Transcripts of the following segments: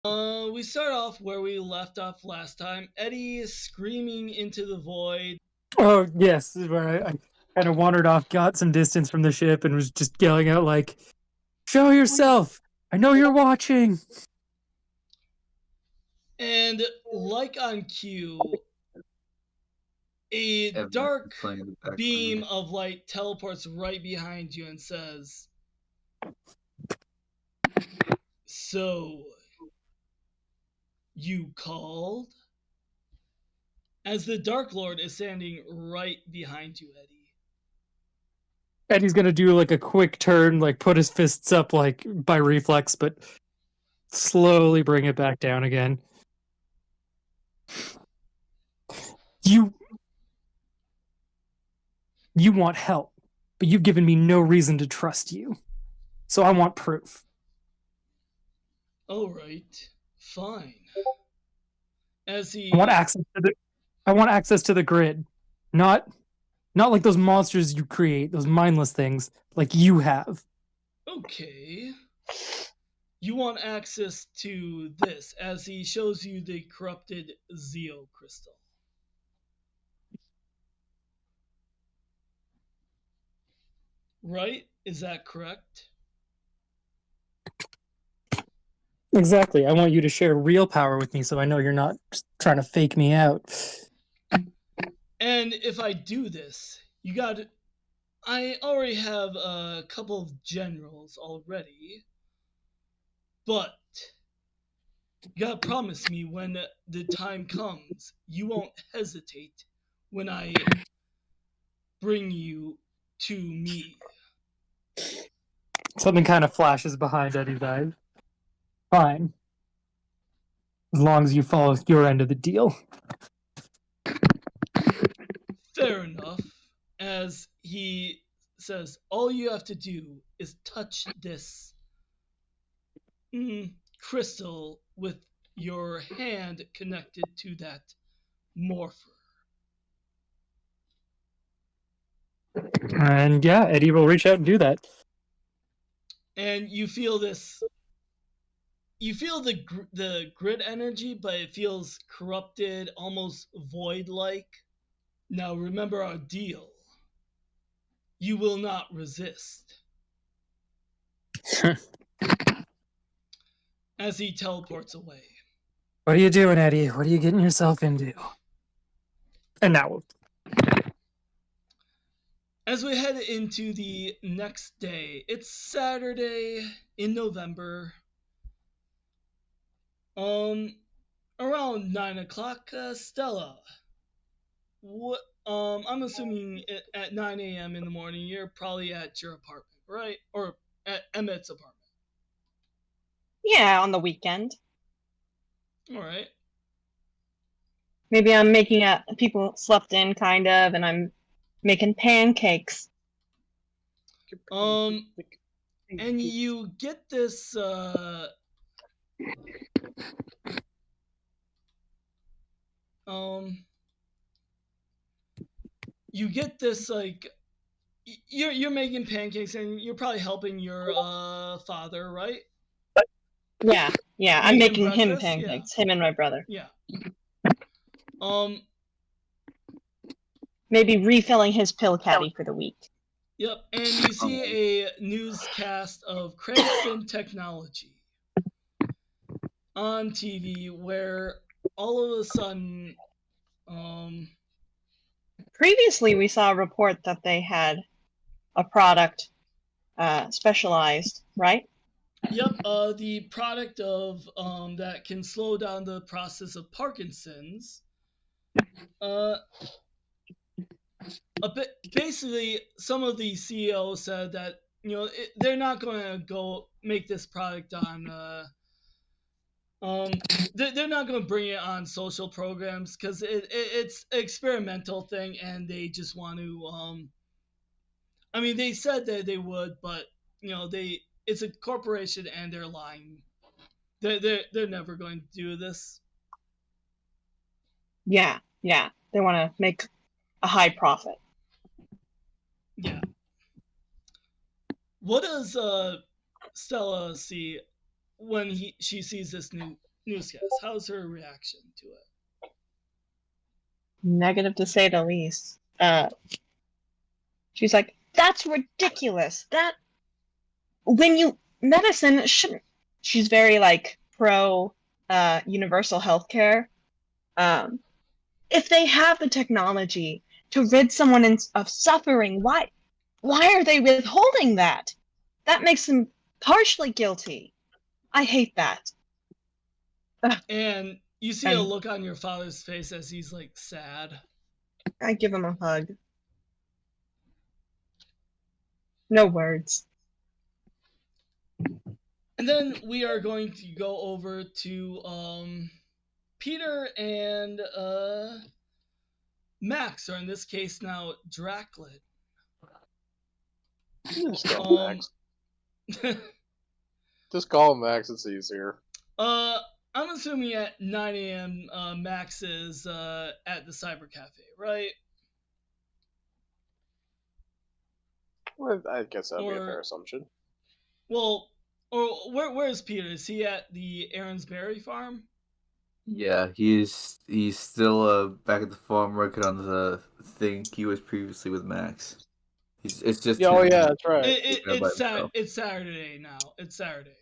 We start off where we left off last time. Eddie is screaming into the void. Oh, yes, where I kind of wandered off, got some distance from the ship, and was just yelling out, like, "Show yourself! I know you're watching!" And like on cue, a Evan dark is playing in the background. beam of light teleports right behind you and says, "So, you called?" As the Dark Lord is standing right behind you, Eddie. And he's gonna do like a quick turn, like put his fists up like by reflex, but slowly bring it back down again. You want help, but you've given me no reason to trust you. So I want proof. All right, fine. As he I want access to the grid. Not like those monsters you create, those mindless things like you have. Okay. You want access to this, as he shows you the corrupted Zeo crystal. Right? Is that correct? Exactly. I want you to share real power with me so I know you're not just trying to fake me out. And if I do this, I already have a couple of generals already, but you gotta promise me when the time comes, you won't hesitate when I bring you to me. Something kind of flashes behind Eddie's eyes. Fine. As long as you follow your end of the deal. Fair enough. As he says, all you have to do is touch this crystal with your hand connected to that morpher. And yeah, Eddie will reach out and do that. And you feel this. You feel the grid energy, but it feels corrupted, almost void-like. Now remember our deal. You will not resist. As he teleports away. What are you doing, Eddie? What are you getting yourself into? And now, as we head into the next day, it's Saturday in November. Around 9 o'clock, Stella. What? I'm assuming at 9 a.m. in the morning, you're probably at your apartment, right? Or at Emmett's apartment. Yeah, on the weekend. All right. Maybe I'm making people slept in, kind of, and I'm making pancakes. And you get this. You get this like. You're making pancakes and you're probably helping your father, right? Yeah. I'm making him pancakes. Yeah. Him and my brother. Yeah. Maybe refilling his pill caddy for the week. Yep, and you see a newscast of Cranston Technology on TV where all of a sudden, previously we saw a report that they had a product specialized, right? Yep, the product of that can slow down the process of Parkinson's. Basically, some of the CEOs said that they're not going to go make this product on. They're not going to bring it on social programs because it's an experimental thing, and they just want to. I mean, they said that they would, but it's a corporation and they're lying. They're never going to do this. Yeah. They want to make a high profit. Yeah. What does Stella see when she sees this Newscast, how's her reaction to it? Negative to say the least. She's like, that's ridiculous. That when you medicine shouldn't. She's very like pro universal healthcare. If they have the technology to rid someone of suffering, why are they withholding that? That makes them partially guilty. I hate that. And you see a look on your father's face as he's like sad. I give him a hug. No words. And then we are going to go over to Peter and Max, or in this case now Draclid. Just call him Max. Just call him Max, it's easier. I'm assuming at 9 a.m. Max is at the Cyber Cafe, right? Well, I guess that'd be a fair assumption. Well, or where's Peter? Is he at the Aaronsberry farm? Yeah, he's still back at the farm working on the thing he was previously with Max. It's just oh yeah, that's right. It's Saturday now. It's Saturday.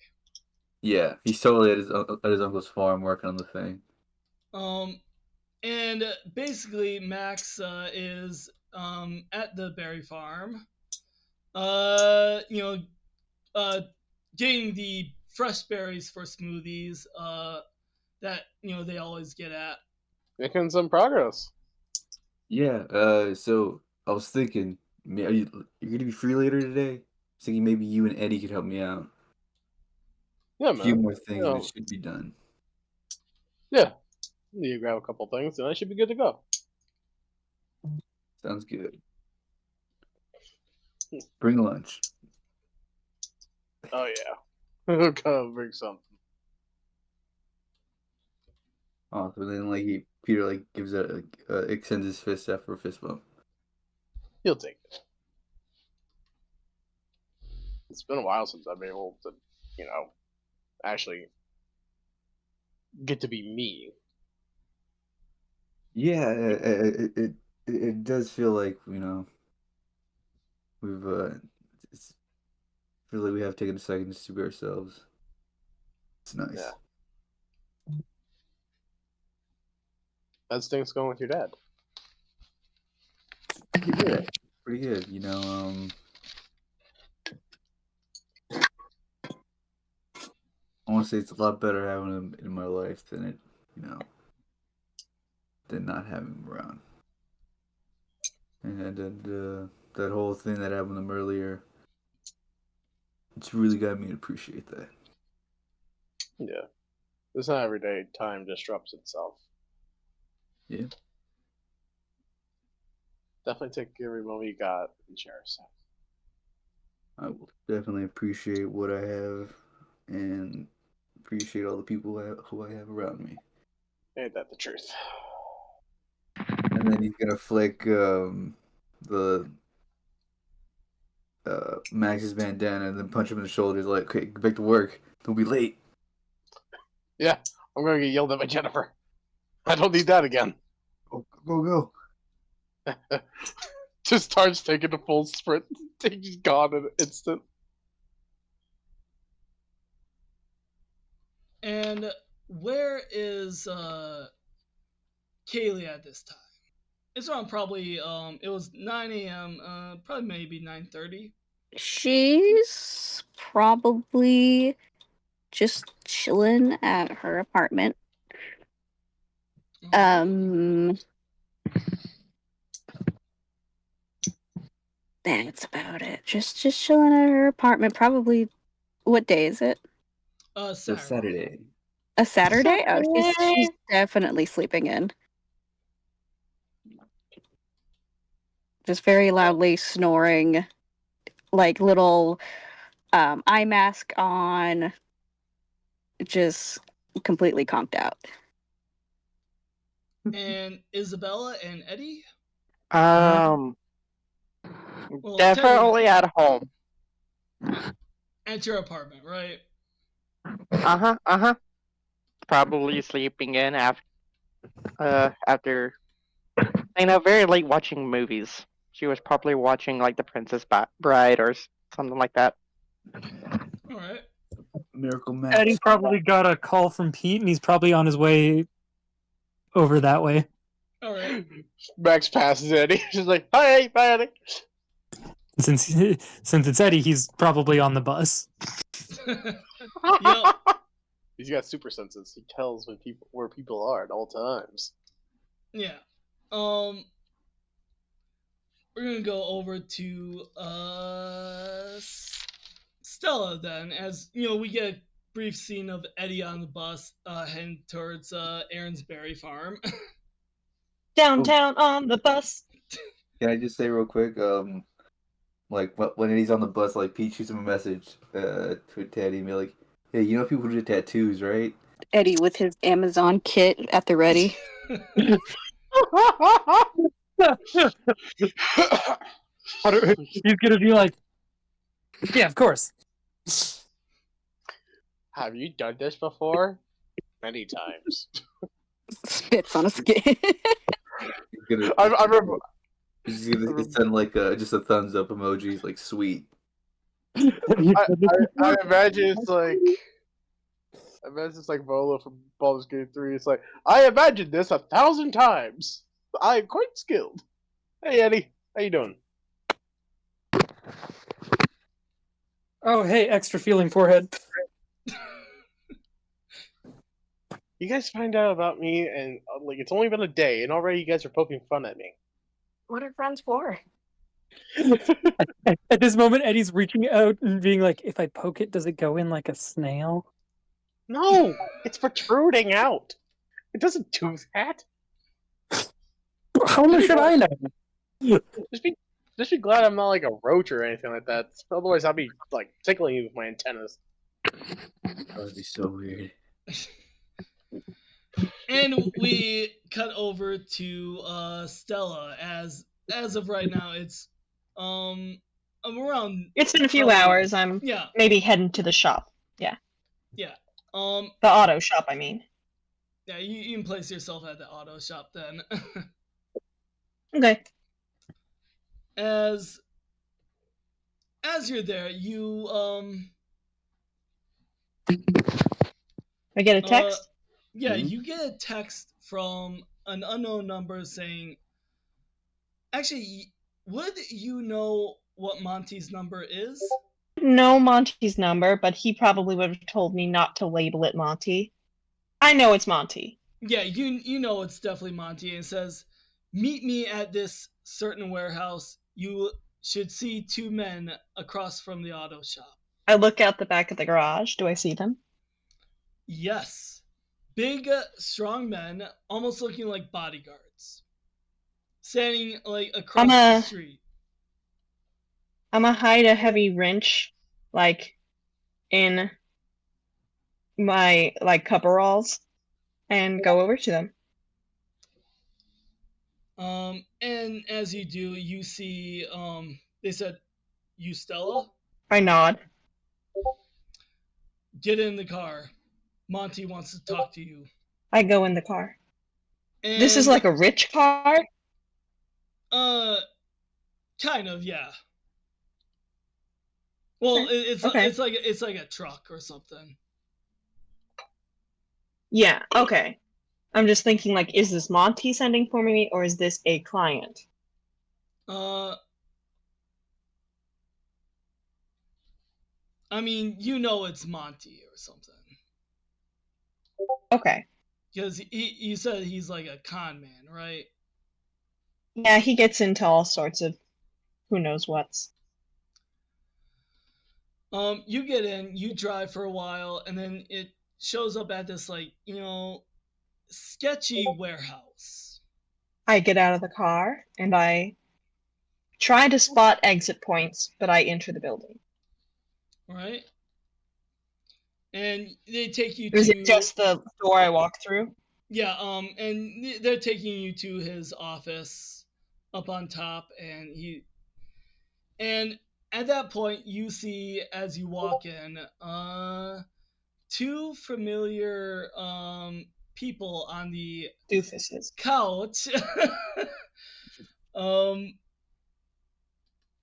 Yeah, he's totally at his uncle's farm working on the thing. And basically Max is at the berry farm. Getting the fresh berries for smoothies that they always get at. Making some progress. Yeah, so I was thinking, you're gonna be free later today? I was thinking maybe you and Eddie could help me out. Yeah, a man. few more things and it should be done. Yeah. You grab a couple things and I should be good to go. Sounds good. Bring lunch. Oh yeah. Gotta bring something. Oh, so then Peter gives extends his fist after a fist bump. He'll take it. It's been a while since I've been able to, actually get to be me. Yeah, it does feel like we've feel like we have taken a second to be ourselves. It's nice. Yeah. How's things going with your dad? Pretty good. I want to say it's a lot better having him in my life than than not having him around. And that whole thing that happened to him earlier, it's really got me to appreciate that. Yeah. It's not every day time disrupts itself. Yeah. Definitely take every moment you got and cherish that. I will definitely appreciate what I have and appreciate all the people who I have around me. Ain't that the truth? And then he's gonna flick the Max's bandana and then punch him in the shoulders like, okay, get back to work. Don't be late. Yeah, I'm gonna get yelled at by Jennifer. I don't need that again. Go. Just starts taking a full sprint. He's gone in an instant. And where is Kaylee at this time? It's around probably it was 9 a.m. Probably maybe 9:30. She's probably just chilling at her apartment. That's about it. Just chilling at her apartment. Probably. What day is it? Saturday. A Saturday? Oh, she's definitely sleeping in. Just very loudly snoring, like little eye mask on, just completely conked out. And Isabella and Eddie? Definitely at home. At your apartment, right? Uh-huh. probably sleeping in after very late watching movies. She was probably watching like The Princess Bride or something like that. All right. Miracle Max. Eddie probably got a call from Pete, and he's probably on his way over that way. All right. Max passes Eddie. She's like, "Hi, bye, Eddie." Since it's Eddie, he's probably on the bus. Yep. He's got super senses. He tells where people are at all times. Yeah. We're gonna go over to Stella then, as you know, we get a brief scene of Eddie on the bus heading towards Aaronsbury Farm. Downtown on the bus. Can I just say real quick, like when he's on the bus, like Pete shoots him a message to Eddie and be like, "Hey, you know people who do tattoos, right?" Eddie with his Amazon kit at the ready. He's gonna be like, "Yeah, of course." Have you done this before? Many times. Spits on a skit. I remember. He's gonna send like just a thumbs up emoji. He's like, "Sweet." I imagine it's like. I imagine it's like Volo from Baldur's Gate 3. It's like, I imagined this 1,000 times. I am quite skilled. Hey, Eddie. How you doing? Oh, hey, extra feeling forehead. You guys find out about me, and like it's only been a day, and already you guys are poking fun at me. What are friends for? At this moment, Eddie's reaching out and being like, "If I poke it, does it go in like a snail?" No, it's protruding out. It doesn't do that. How much should I know? Just be glad I'm not like a roach or anything like that. Otherwise, I'll be like tickling you with my antennas. That would be so weird. And we cut over to Stella, as of right now it's around. It's in a few probably- hours. I'm Yeah. maybe heading to the shop. Yeah. The auto shop, I mean. Yeah, you can place yourself at the auto shop then. Okay. As you're there, you I get a text? yeah, Mhm. you get a text from an unknown number saying, actually, would you know what Monty's number is? No Monty's number, but he probably would have told me not to label it Monty. I know it's Monty. Yeah, you know it's definitely Monty, and it says, meet me at this certain warehouse. You should see two men across from the auto shop. I look out the back of the garage. Do I see them? Yes. Big, strong men, almost looking like bodyguards. Standing, like, across the street. I'm gonna hide a heavy wrench, like, in my, like, coveralls, and go over to them. And as you do, you see, they said, you Stella? I nod. Get in the car. Monty wants to talk to you. I go in the car. And, This is like a rich car? kind of, yeah. Well, it's Okay. it's like a truck or something. Yeah, okay. I'm just thinking, like, is this Monty sending for me, or is this a client? I mean, you know it's Monty or something. Okay. Because you said he's like a con man, right? Yeah, he gets into all sorts of who knows what's. You get in, you drive for a while, and then it shows up at this, like, sketchy warehouse. I get out of the car, and I try to spot exit points, but I enter the building. Right? And they take you Or is to... it just the door I walk through? Yeah, and they're taking you to his office up on top, and at that point you see, as you walk in, two familiar people on the Doofuses. couch.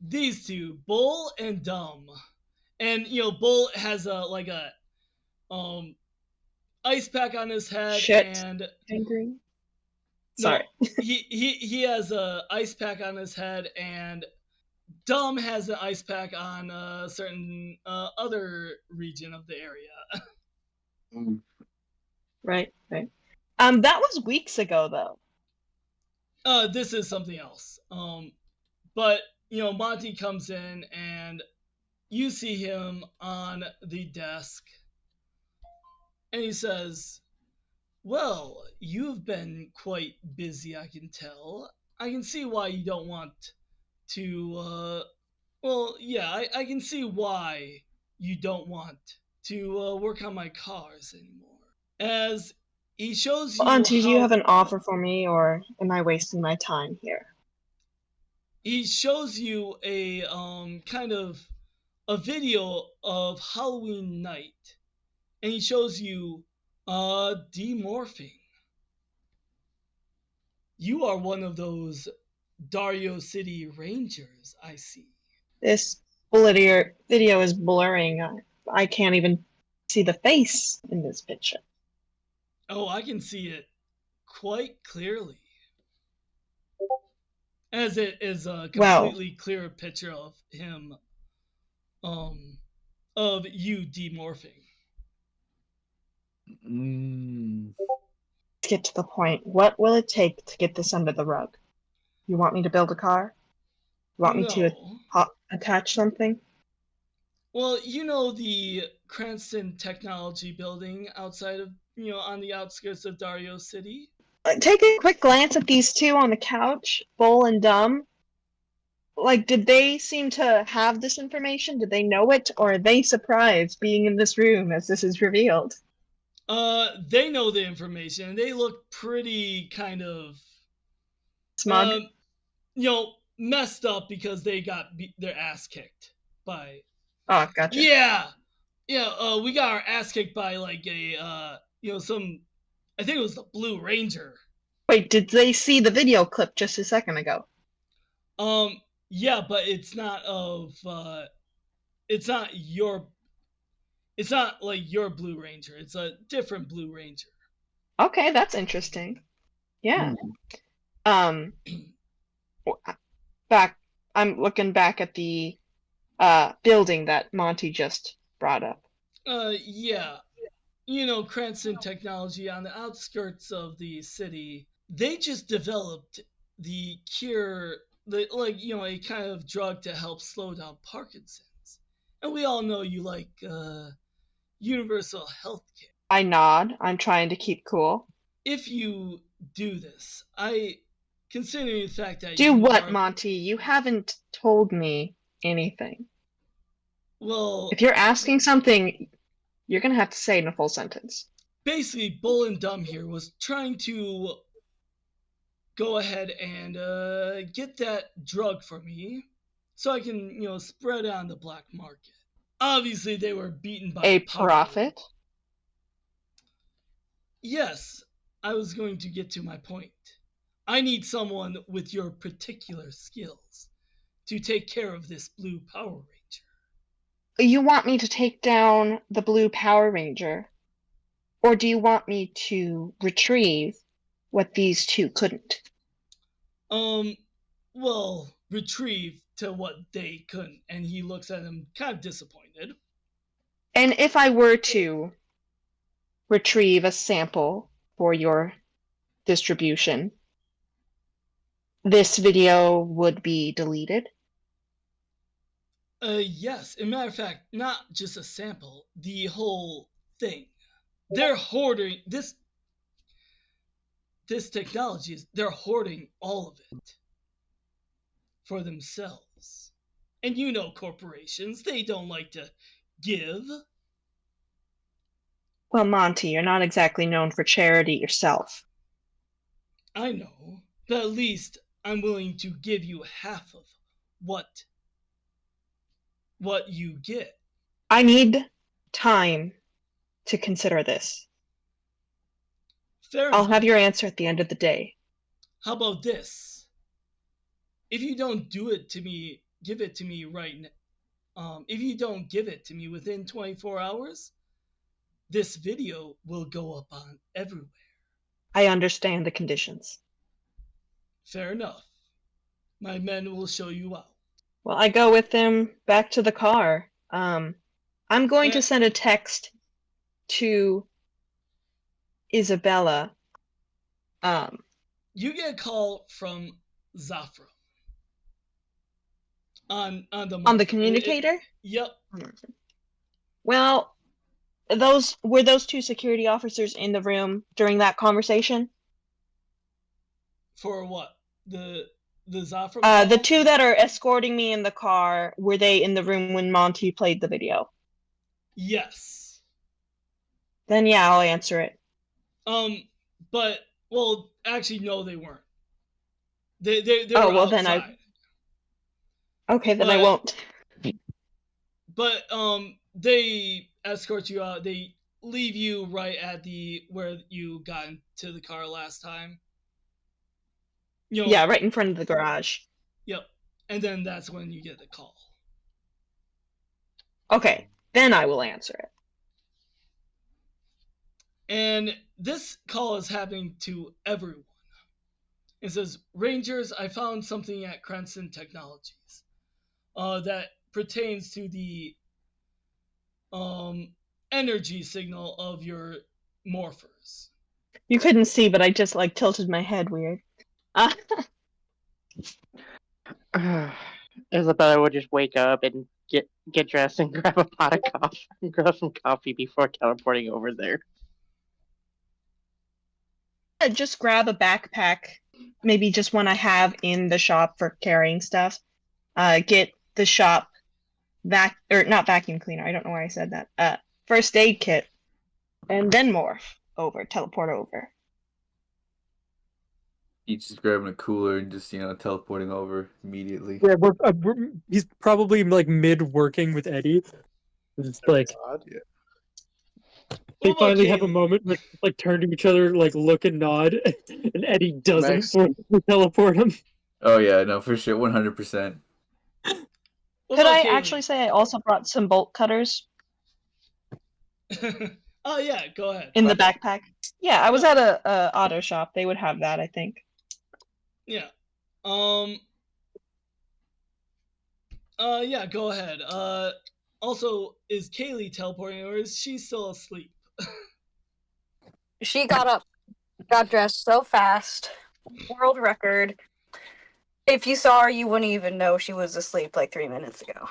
These two, Bull and Dumb. And Bull has a ice pack on his head, Shit. and Angry. no, Sorry. he has a ice pack on his head, and Dumb has an ice pack on a certain other region of the area. Right. That was weeks ago, though. This is something else. But Monty comes in, and you see him on the desk, and he says, "Well, you've been quite busy, I can tell. I can see why you don't want to, well, yeah, I can see why you don't want to work on my cars anymore." As he shows you Auntie, do you how have an offer for me, or am I wasting my time here? he shows you a kind of a video of Halloween night, and he shows you demorphing. You are one of those Dario City Rangers, I see. This video is blurring. I can't even see the face in this picture. Oh, I can see it quite clearly. As it is a completely clear picture of him, of you demorphing. Let's get to the point. What will it take to get this under the rug? You want me to build a car? You want me to attach something? Well, the Cranston Technology Building outside of, on the outskirts of Dario City? Take a quick glance at these two on the couch, Bull and Dumb. Like, did they seem to have this information? Did they know it? Or are they surprised being in this room as this is revealed? They know the information, and they look pretty kind of smug. Messed up because they got their ass kicked by. Oh, gotcha. Yeah, we got our ass kicked by like a some. I think it was the Blue Ranger. Wait, did they see the video clip just a second ago? Yeah, but it's not of. It's not your. It's not like your Blue Ranger. It's a different Blue Ranger. Okay, that's interesting. Yeah. I'm looking back at the building that Monty just brought up. Yeah. Cranston Technology on the outskirts of the city, they just developed the cure, a kind of drug to help slow down Parkinson's. And we all know you like universal health care. I nod. I'm trying to keep cool. If you do this, considering the fact that do what, Monty? You haven't told me anything. Well, if you're asking something, you're gonna have to say it in a full sentence. Basically, Bull and Dumb here was trying to go ahead and get that drug for me, so I can spread it on the black market. Obviously, they were beaten by a profit. Yes, I was going to get to my point. I need someone with your particular skills to take care of this Blue Power Ranger. You want me to take down the Blue Power Ranger? Or do you want me to retrieve what these two couldn't? Well, retrieve to what they couldn't. And he looks at him kind of disappointed. And if I were to retrieve a sample for your distribution, this video would be deleted? Yes. As a matter of fact, not just a sample, the whole thing. They're hoarding this technology. They're hoarding all of it for themselves. And corporations, they don't like to give. Well, Monty, you're not exactly known for charity yourself. I know, but at least I'm willing to give you half of what you get. I need time to consider this. Fair I'll enough. have your answer at the end of the day. How about this? If you don't give it to me right now, if you don't give it to me within 24 hours, this video will go up on everywhere. I understand the conditions. Fair enough. My men will show you out. Well, I go with them back to the car. I'm going to send a text to Isabella. You get a call from Zafra on the communicator? Yep. Well, were those two security officers in the room during that conversation? For what? The Zafra call? The two that are escorting me in the car, were they in the room when Monty played the video? Yes. Then yeah, I'll answer it. But well, actually, no, they weren't. They Oh, were well, outside. then Okay, then I won't. But they escort you out. They leave you right at where you got into the car last time. Yeah, right in front of the garage. Yep. And then that's when you get the call. Okay, then I will answer it. And this call is happening to everyone. It says, Rangers, I found something at Cranston Technologies that pertains to the energy signal of your morphers. You couldn't see, but I just tilted my head weird. Isabella would just wake up and get dressed and grab a pot of coffee and grab some coffee before teleporting over there. I'd just grab a backpack, maybe just one I have in the shop for carrying stuff. Get the shop not vacuum cleaner. I don't know why I said that. First aid kit, and then teleport over. He's just grabbing a cooler and just teleporting over immediately. Yeah, he's probably mid working with Eddie. It's God. They finally have a moment where they turn to each other, look and nod, and Eddie doesn't teleport him. Oh yeah, no, for sure, 100%. Could I actually say I also brought some bolt cutters? Oh yeah, go ahead. In the backpack. Yeah, I was at a auto shop. They would have that, I think. Yeah. Yeah, go ahead. Also, is Kaylee teleporting or is she still asleep? She got up, got dressed so fast. World record. If you saw her, you wouldn't even know she was asleep 3 minutes ago.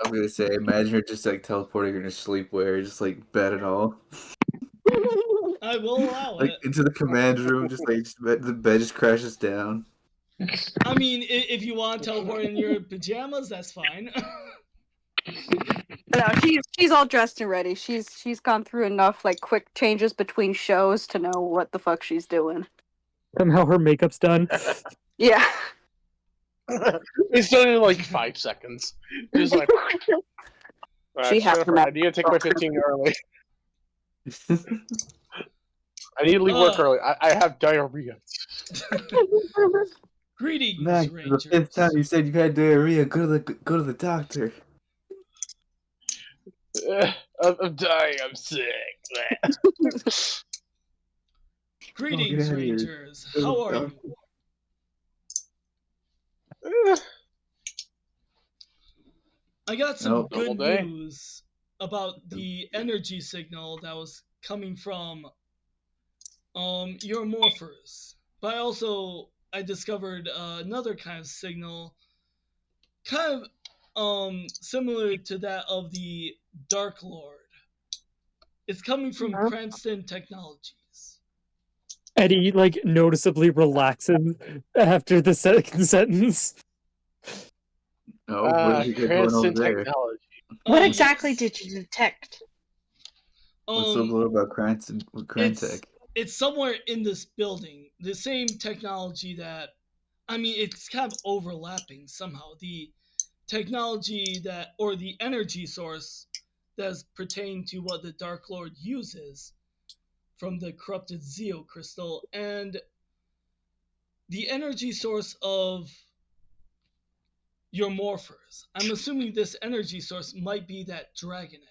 I'm gonna say, imagine her just teleporting in her sleepwear, just bed and all. I will allow it. Into the command room, just the bed just crashes down. I mean, if you want to teleport in your pajamas, that's fine. No, she's all dressed and ready. She's gone through enough quick changes between shows to know what the fuck she's doing. Somehow her makeup's done. Yeah. It's done in 5 seconds. Just She has to I need to take my 15 early. I need to leave work early. I have diarrhea. Greetings, Max, Rangers. the 5th time you said you had diarrhea, go to the doctor. I'm dying. I'm sick. Greetings, Rangers. How are you? I got some good news about the energy signal that was coming from your morphers. But I discovered another kind of signal, kind of similar to that of the darklord. It's coming from Cranston Technologies. Eddie noticeably relaxes after the second sentence. Oh, what are you doing over there? Technology. What exactly did you detect? What's so good about Crantech? It's somewhere in this building. The same technology that, it's kind of overlapping somehow. The technology or the energy source that's pertaining to what the Dark Lord uses from the corrupted Zeo crystal, and the energy source of your morphers. I'm assuming this energy source might be that dragon egg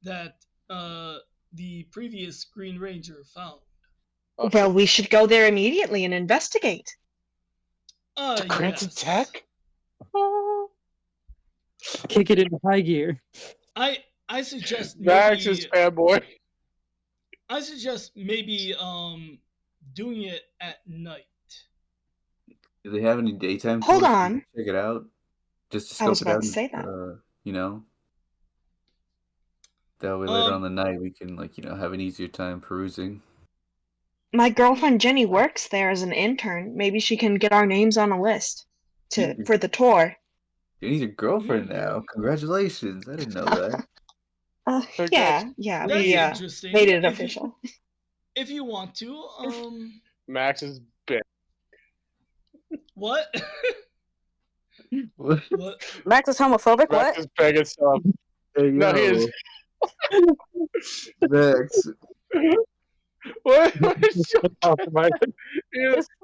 that the previous Green Ranger found. Oh, Well, shit. we should go there immediately and investigate. To Cranston Yes. Tech? Kick it into high gear. I suggest Max is maybe fanboy. doing it at night. Do they have any daytime Hold tours? on. Check it out. Just to I was scope it about out. to say that. You know. That way later on the night we can have an easier time perusing. My girlfriend Jenny works there as an intern. Maybe she can get our names on a list for the tour. Jenny's your girlfriend now. Congratulations. I didn't know that. Yeah, That's we interesting. made it official. If you want to, Max is big. What? What? What? Max is homophobic. Max What? is big as stuff. Hey, No, he is. Max. What? It's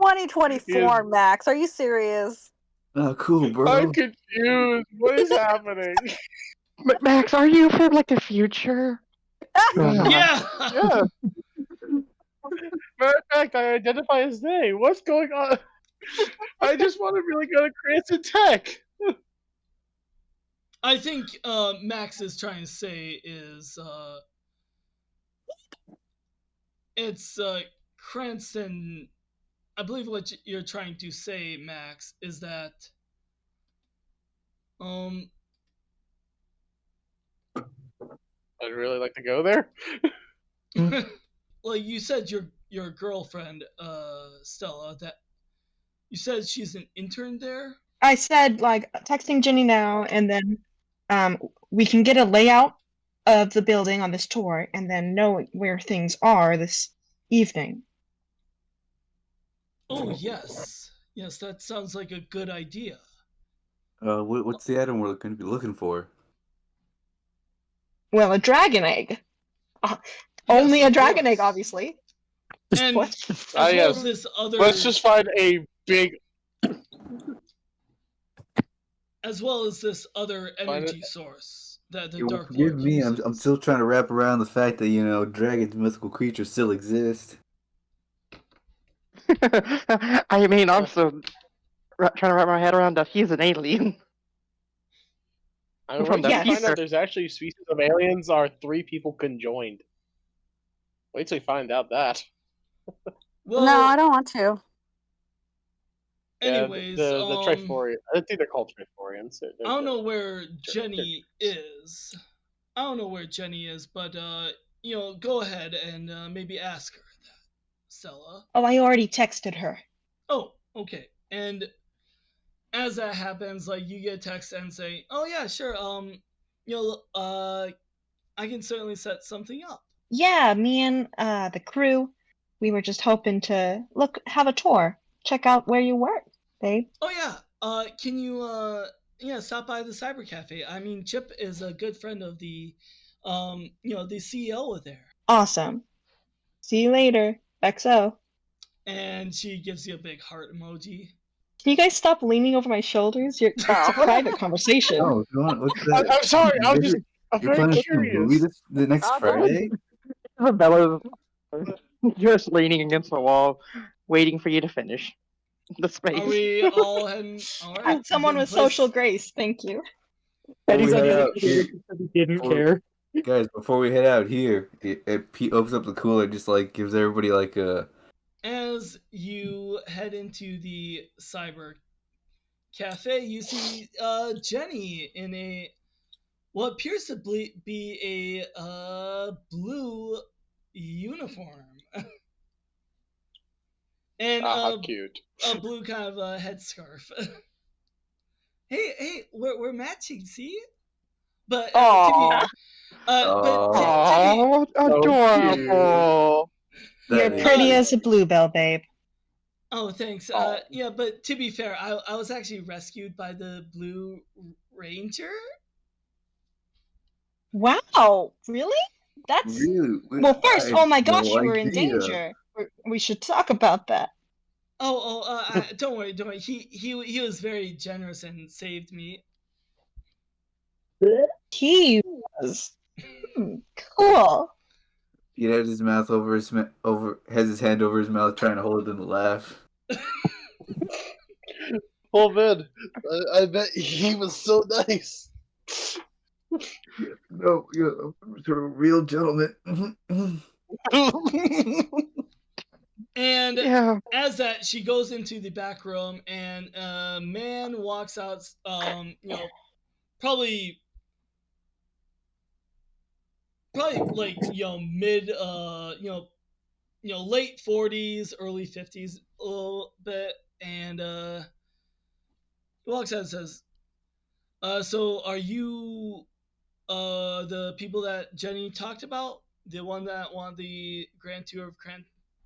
2024, Max. Are you serious? Oh, cool, bro. I'm confused. What is happening? Max, are you from like the future? Yeah. Yeah. Matter of fact, I identify his name. What's going on? I just want to really go to Cranston Tech. I think Max is trying to say is it's Cranston. I believe what you're trying to say, Max, is that I'd really like to go there. well, you said your girlfriend Stella, that you said she's an intern there. I said like texting Jenny now, and then we can get a layout of the building on this tour, and then know where things are this evening. Oh yes, that sounds like a good idea. What's the item we're going to be looking for? Well, a dragon egg. Only Yes, a of dragon egg, course. obviously. And What? as well Yes. as this other, Let's just find a big. as well as this other Find energy source that the Well, Dark forgive Lord me, uses. I'm still trying to wrap around the fact that dragons, mythical creatures, still exist. I mean, I'm still trying to wrap my head around that he's an alien. I mean, From wait till the you find future. out there's actually species of aliens are 3 people conjoined. Wait till you find out that. Well, No, I don't want to. anyways, the Triforians. I think they're called Triforians. I don't know where Jenny is. I don't know where Jenny is, but go ahead and maybe ask her that, Stella. Oh, I already texted her. Oh, okay. And as that happens, like you get a text and say, "Oh yeah, sure. I can certainly set something up." Yeah, me and the crew, we were just hoping to have a tour, check out where you work, babe. Oh yeah. Can you stop by the cyber cafe? I mean, Chip is a good friend of the the CEO there. Awesome. See you later. XO. And she gives you a big heart emoji. Can you guys stop leaning over my shoulders? It's a private conversation. Oh, what's that? I'm sorry. I'm You're very planning to see a movie curious. the next Friday? Bella's just leaning against the wall, waiting for you to finish the space. Are we all heading? All right. Someone with social grace, thank you. Before we Eddie's on head the out, other here, side, he didn't Before- care. guys, before we head out here, Pete opens up the cooler, just like gives everybody like a. As you head into the cyber cafe, you see Jenny in a what appears to be a blue uniform and How cute. a blue kind of headscarf. hey, we're matching, see? But Aww. but Adorable. You're That pretty is- as a bluebell, babe. oh, thanks. Yeah, but to be fair, I was actually rescued by the Blue Ranger. Wow, really? That's Really? well. First, I oh my had gosh, no you were in idea. danger. We should talk about that. Don't worry, don't worry. He was very generous and saved me. He was cool. He had his mouth over has his hand over his mouth, trying to hold it in a laugh. Oh man, I bet he was so nice. No, you're a real gentleman. And Yeah. as that, she goes into the back room, and a man walks out. Probably like mid late 40s, early 50s, a little bit, and he walks out and says, "So are you the people that Jenny talked about? The one that won the Grand Tour of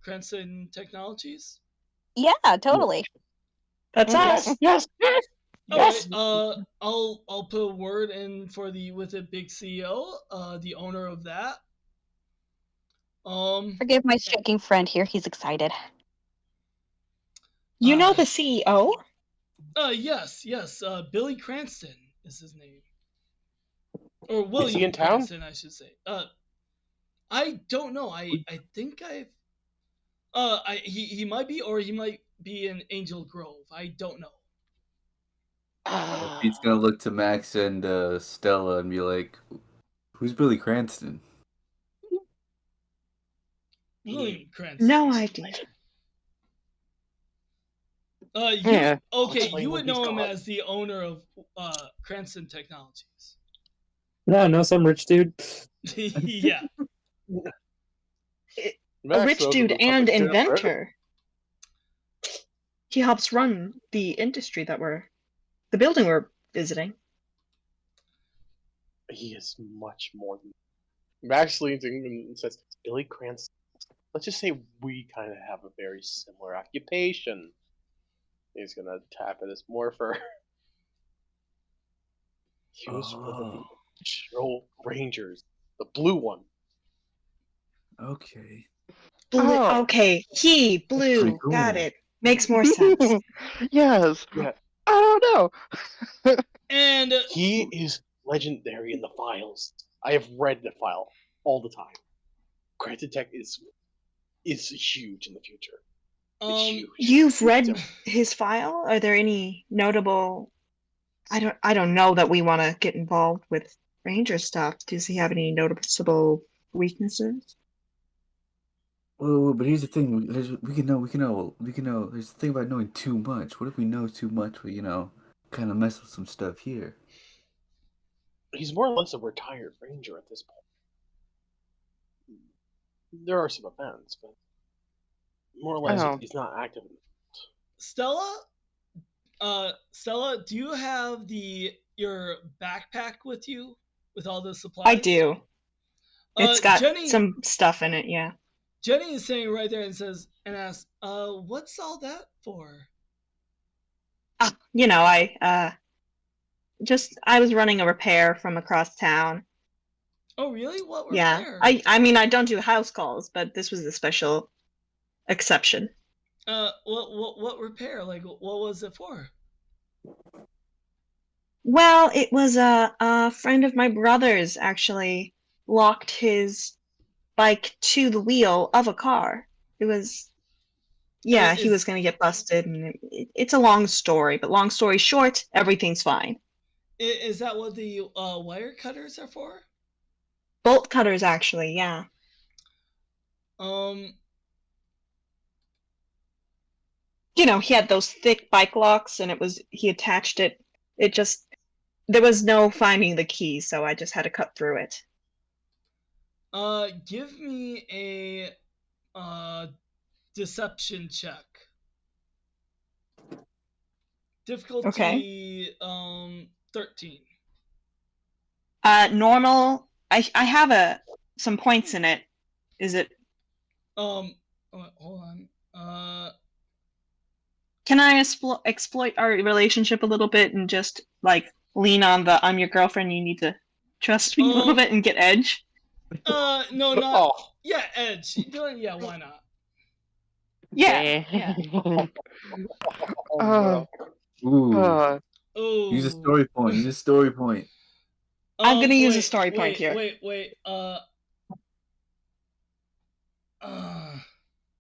Cranston Technologies?" Yeah, totally. That's Yes, us. yes, All right. yes. I'll put a word in for with the big CEO, the owner of that. Forgive my shaking friend here. He's excited. You know the CEO? Yes. Billy Cranston is his name, or Is he William in town? Cranston, I should say. I don't know. I think I've. He might be, or he might be in Angel Grove. I don't know. Pete's gonna look to Max and Stella and be like, "Who's Billy Cranston?" William Cranston. No idea. Yeah. Okay? Explain You when would he's know him gone. as the owner of Cranston Technologies. No, some rich dude. Yeah. A Max rich knows dude him as and public sheriff, right? inventor. He helps run the industry the building we're visiting. He is much more than. Max leans in and says, "Billy Cranston. Let's just say we kind of have a very similar occupation." He's gonna tap at his morpher. He was one of the Oh, original Rangers, the blue one. okay. Oh. Okay, he Pretty blue. cool. Got it. Makes more sense. Yes. Yeah, I don't know. And he is legendary in the files. I have read the file all the time. Cranston Tech is huge in the future. It's huge. You've read his file? Are there any notable? I don't know that we want to get involved with Ranger stuff. Does he have any noticeable weaknesses? Well, but here's the thing: we can know. There's the thing about knowing too much. What if we know too much? We kind of mess with some stuff here. He's more or less a retired Ranger at this point. There are some events, but more or less Oh. he's not active. Stella, do you have your backpack with you with all the supplies? I do. It's got Jenny, some stuff in it, yeah. Jenny is sitting right there and asks, "What's all that for?" I was running a repair from across town. Oh, really? What Yeah. repair? I mean I don't do house calls, but this was a special exception. What repair? Like, what was it for? Well, it was a friend of my brother's actually locked his bike to the wheel of a car. It was, yeah, he was going to get busted, and it's a long story, but long story short, everything's fine. Is that what the wire cutters are for? Bolt cutters, actually, yeah. He had those thick bike locks, and he attached it. There was no finding the key, so I just had to cut through it. Give me a deception check. Difficulty 13. Normal. I have some points in it. Is it? Hold on. Can I exploit our relationship a little bit and just like lean on the "I'm your girlfriend, you need to trust me a little bit and get Edge? No, not. Oh, Yeah, Edge. Yeah, why not? Yeah. Yeah. no. Ooh. Oh. Use a story point. Use a story point. I'm gonna use a wait, story point here. Wait.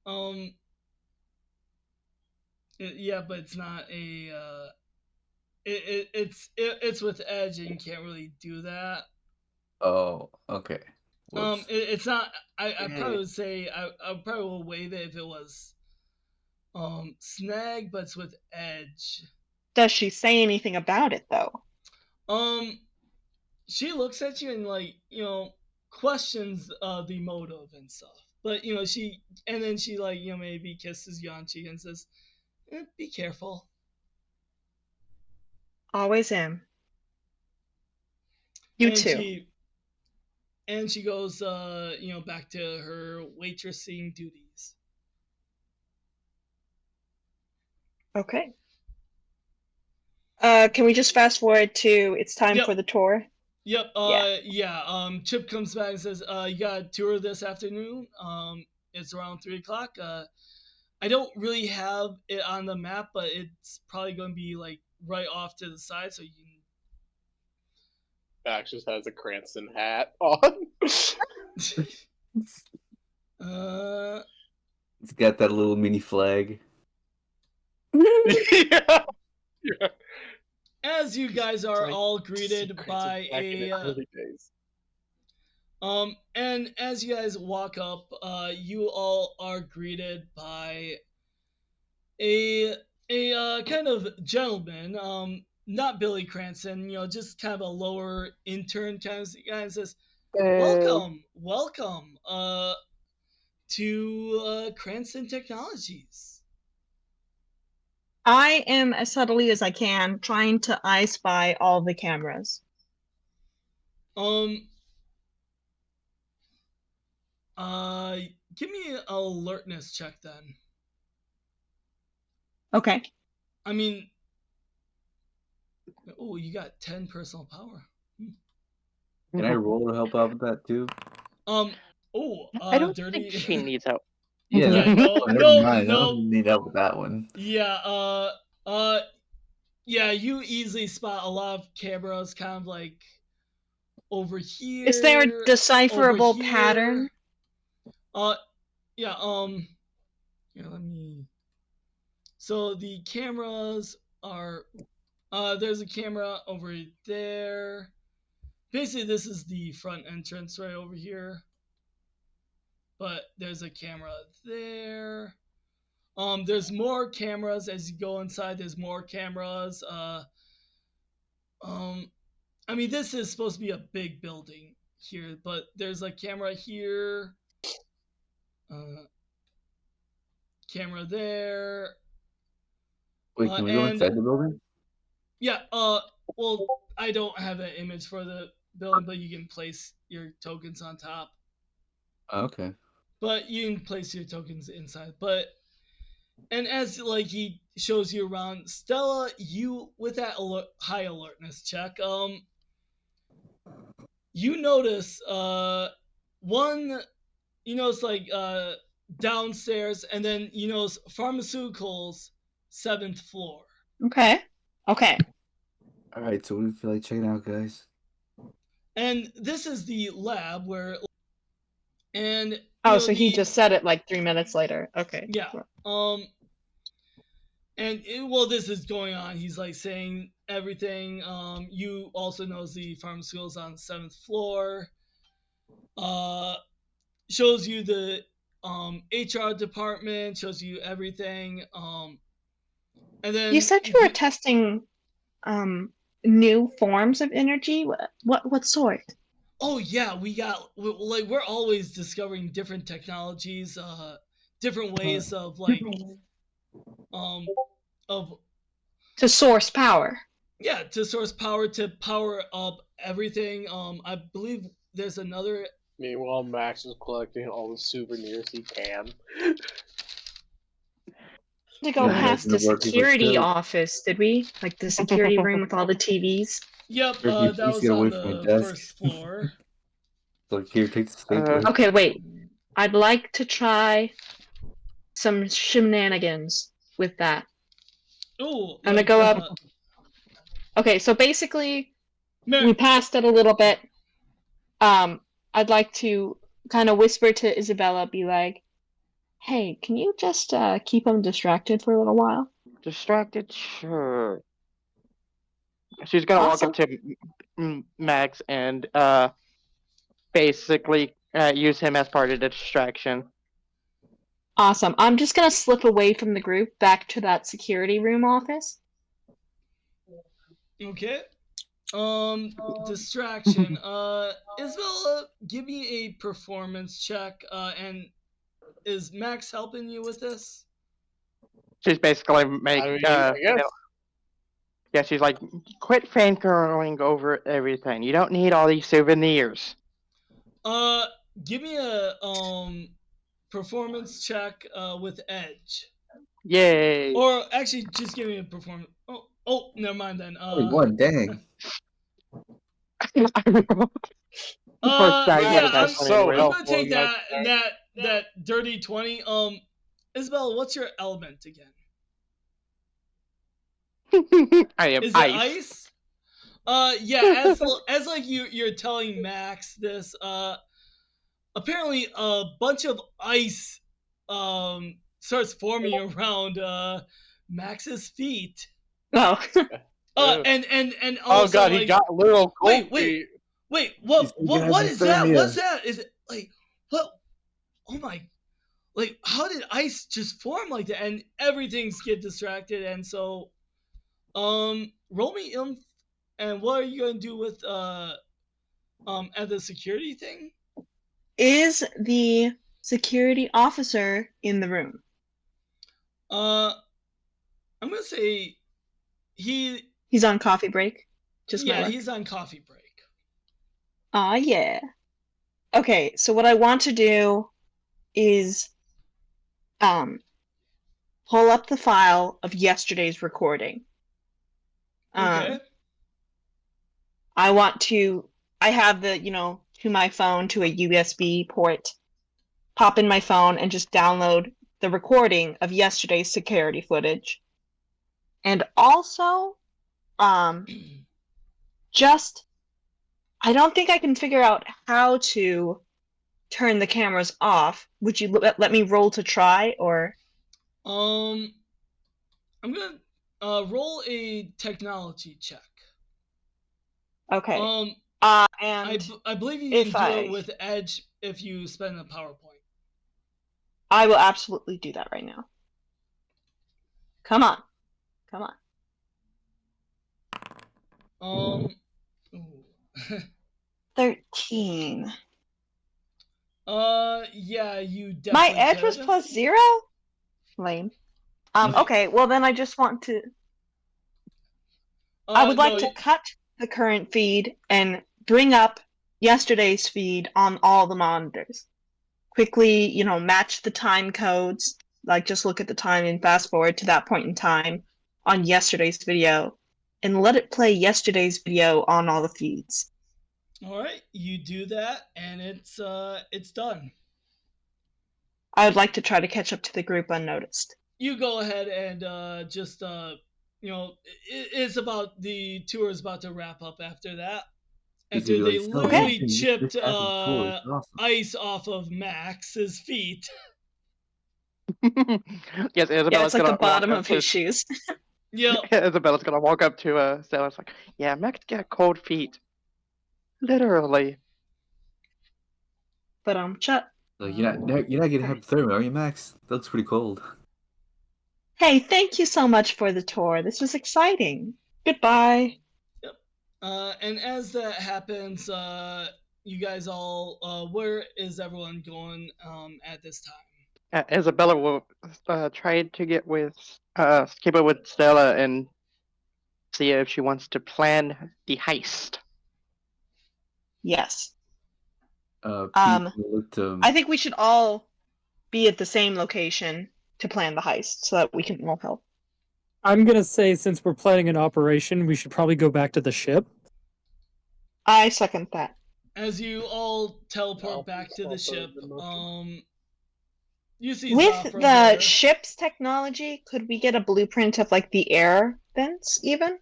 Um. Yeah, but it's not a. It's with Edge, and you can't really do that. Oh, okay. Whoops. It's not. I probably would say I probably will waive it if it was Snag, but it's with Edge. Does she say anything about it though? She looks at you and questions the motive and stuff. But she maybe kisses you on cheek and says, "Be careful." Always am. You and too. She goes back to her waitressing duties. Okay. Can we just fast forward to it's time Yep. for the tour? Yep. Yeah. Chip comes back and says, "You got a tour this afternoon. It's around 3 o'clock. I don't really have it on the map, but it's probably going to be like right off to the side, so you can." Max just has a Cranston hat on. It's got that little mini flag. Yeah. As you guys are all greeted by Back in the a early days. and as you guys walk up, you all are greeted by a kind of gentleman, not Billy Cranston, just kind of a lower intern kind of guy, and says, welcome to Cranston Technologies. I am as subtly as I can trying to I spy all the cameras. Give me an alertness check then. Okay. I mean, oh, you got 10 personal power. Can I roll to help out with that too? I don't dirty. think she needs help. Yeah. Yeah, no, Oh, never no, mind. I no. don't need help with that one. Yeah, yeah, you easily spot a lot of cameras kind of like over here. Is there a decipherable over here. pattern? Yeah, here, let me. So the cameras are, there's a camera over there. Basically, this is the front entrance right over here. But there's a camera there. There's more cameras as you go inside. There's more cameras. I mean, this is supposed to be a big building here, but there's a camera here. Camera there. Wait, can we go inside the building? Yeah. Well, I don't have an image for the building, but you can place your tokens on top. Okay. But you can place your tokens inside. And as like he shows you around, Stella, you with that high alertness check, you notice one, like downstairs, and then pharmaceuticals 7th floor. Okay. All right, so what do you feel like checking out, guys? And this is the lab where, and so he just said it like 3 minutes later. Okay. Yeah. And while this is going on, he's like saying everything. You also knows the pharmaceuticals on the 7th floor. Shows you the HR department. Shows you everything. And then you said you were testing new forms of energy. What sort? Oh yeah, we're always discovering different technologies, different ways of to source power. Yeah, to source power, to power up everything. I believe there's another. Meanwhile, Max is collecting all the souvenirs he can. To go Yeah, past the that's where people security still- office, did we? Like the security room with all the TVs? Yep, Ricky, that please was get away on from my the desk. first floor. Like, here, take the stapler. Okay, wait. I'd like to try some shenanigans with that. Oh, I'm gonna like, go up. Okay, so basically, we passed it a little bit. I'd like to kind of whisper to Isabella, be like, "Hey, can you just keep him distracted for a little while?" Distracted? Sure. She's gonna walk up to Max and basically use him as part of the distraction. Awesome. I'm just gonna slip away from the group back to that security room office. Okay. Distraction. Isabella, give me a performance check. And is Max helping you with this? She's basically I mean, I guess. Yeah, she's like, quit fangirling over everything. You don't need all these souvenirs. Give me a performance check with edge. Yay! Or actually, just give me a performance. Oh, never mind then. Only one, dang. First time Yeah, That's I'm so gonna helpful take in that that dirty 20. Isabel, what's your element again? I am Is it ice? Yeah, as like you're telling Max this, apparently a bunch of ice starts forming around Max's feet. Oh. And Oh also god, he like, got little cold wait, feet. what is that? What's that? Is it like what? Oh my! Like, how did ice just form like that? And everything's get distracted, and so, roll me inf. And what are you gonna do with at the security thing? Is the security officer in the room? I'm gonna say he's on coffee break. Just yeah, he's on coffee break. Yeah. Okay, so what I want to do is pull up the file of yesterday's recording. Okay. I have the, to my phone to a USB port, pop in my phone and just download the recording of yesterday's security footage. And also, just, I don't think I can figure out how to turn the cameras off. Would you let me roll to try, or? I'm gonna roll a technology check. Okay. And I believe you can do it with Edge if you spend a PowerPoint. I will absolutely do that right now. Come on. 13. Yeah, you definitely My edge could. was +0? Lame. Okay, well then I just want to... I would like to cut the current feed and bring up yesterday's feed on all the monitors. Quickly, match the time codes, like just look at the time and fast forward to that point in time on yesterday's video, and let it play yesterday's video on all the feeds. All right, you do that, and it's done. I would like to try to catch up to the group unnoticed. You go ahead and just it's about the tour is about to wrap up after that. After they literally chipped ice off of Max's feet. Yes, Isabella's yeah, it's like gonna the bottom of his shoes. Yeah. Isabella's gonna walk up to Stella. It's like, yeah, Max got cold feet. Literally. But you're not getting hypothermia, are you, Max? That looks pretty cold. Hey, thank you so much for the tour. This was exciting. Goodbye. Yep. And as that happens, you guys all, where is everyone going at this time? Isabella will try to keep it with Stella and see if she wants to plan the heist. Yes. I think we should all be at the same location to plan the heist so that we can all help. I'm gonna say since we're planning an operation, we should probably go back to the ship. I second that. As you all teleport I'll back to the also ship, in motion. you see With Zafra the there. ship's technology, could we get a blueprint of like the air vents even?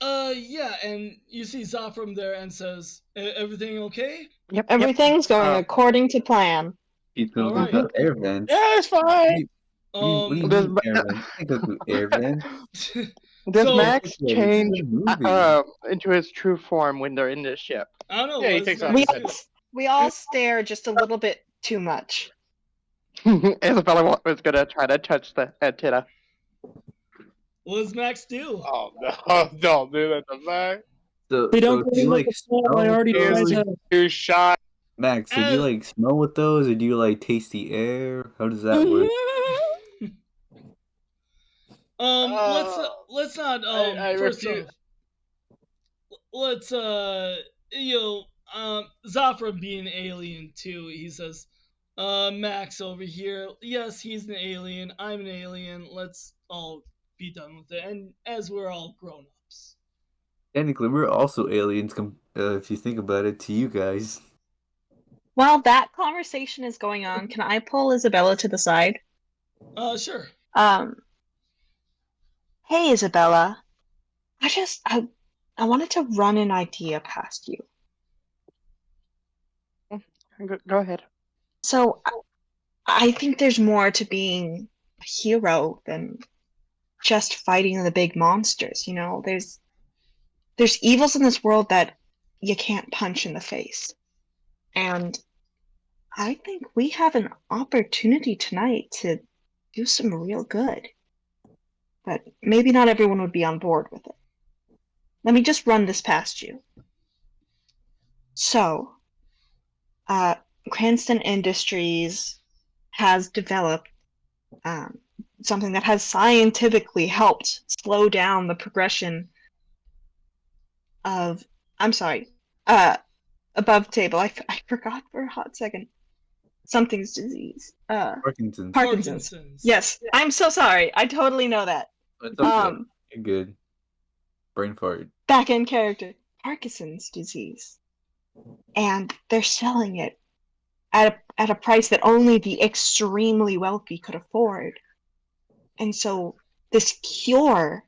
Yeah, and you see Zafram there and says, "Everything okay?" Yep. Everything's going according to plan. He's going Alright. without air vents. Yeah, it's fine. What do you Does mean air vents? You can't go through air vents. Does So- Max Okay, this is change a movie. into his true form when they're in the ship? I don't know. Yeah, he What takes does off Max his do? head. We all stare just a little bit too much. Isabella was gonna try to touch the antenna. What does Max do? Oh no, don't do that to Max. So, They don't so go do you in like the small, I smell already with tried those? to. Too shy. Max, so do you As- like smell with those, or do you like taste the air? How does that work? Let's not I first refuse- off, let's Zafra being an alien too, he says, Max over here, yes, he's an alien, I'm an alien, let's all be done with it, and as we're all grown-ups. Technically, we're also aliens, if you think about it, to you guys. While that conversation is going on, can I pull Isabella to the side? Sure. Hey Isabella, I wanted to run an idea past you. Go ahead. So I think there's more to being a hero than just fighting the big monsters, you know? There's evils in this world that you can't punch in the face. And I think we have an opportunity tonight to do some real good. But maybe not everyone would be on board with it. Let me just run this past you. So, Cranston Industries has developed something that has scientifically helped slow down the progression of, I'm sorry, above table. I forgot for a hot second. Something's disease. Parkinson's. Parkinson's. Yes, I'm so sorry. I totally know that. It's okay. You're good. Brain fart. Back end character. Parkinson's disease. And they're selling it at a price that only the extremely wealthy could afford. And so this cure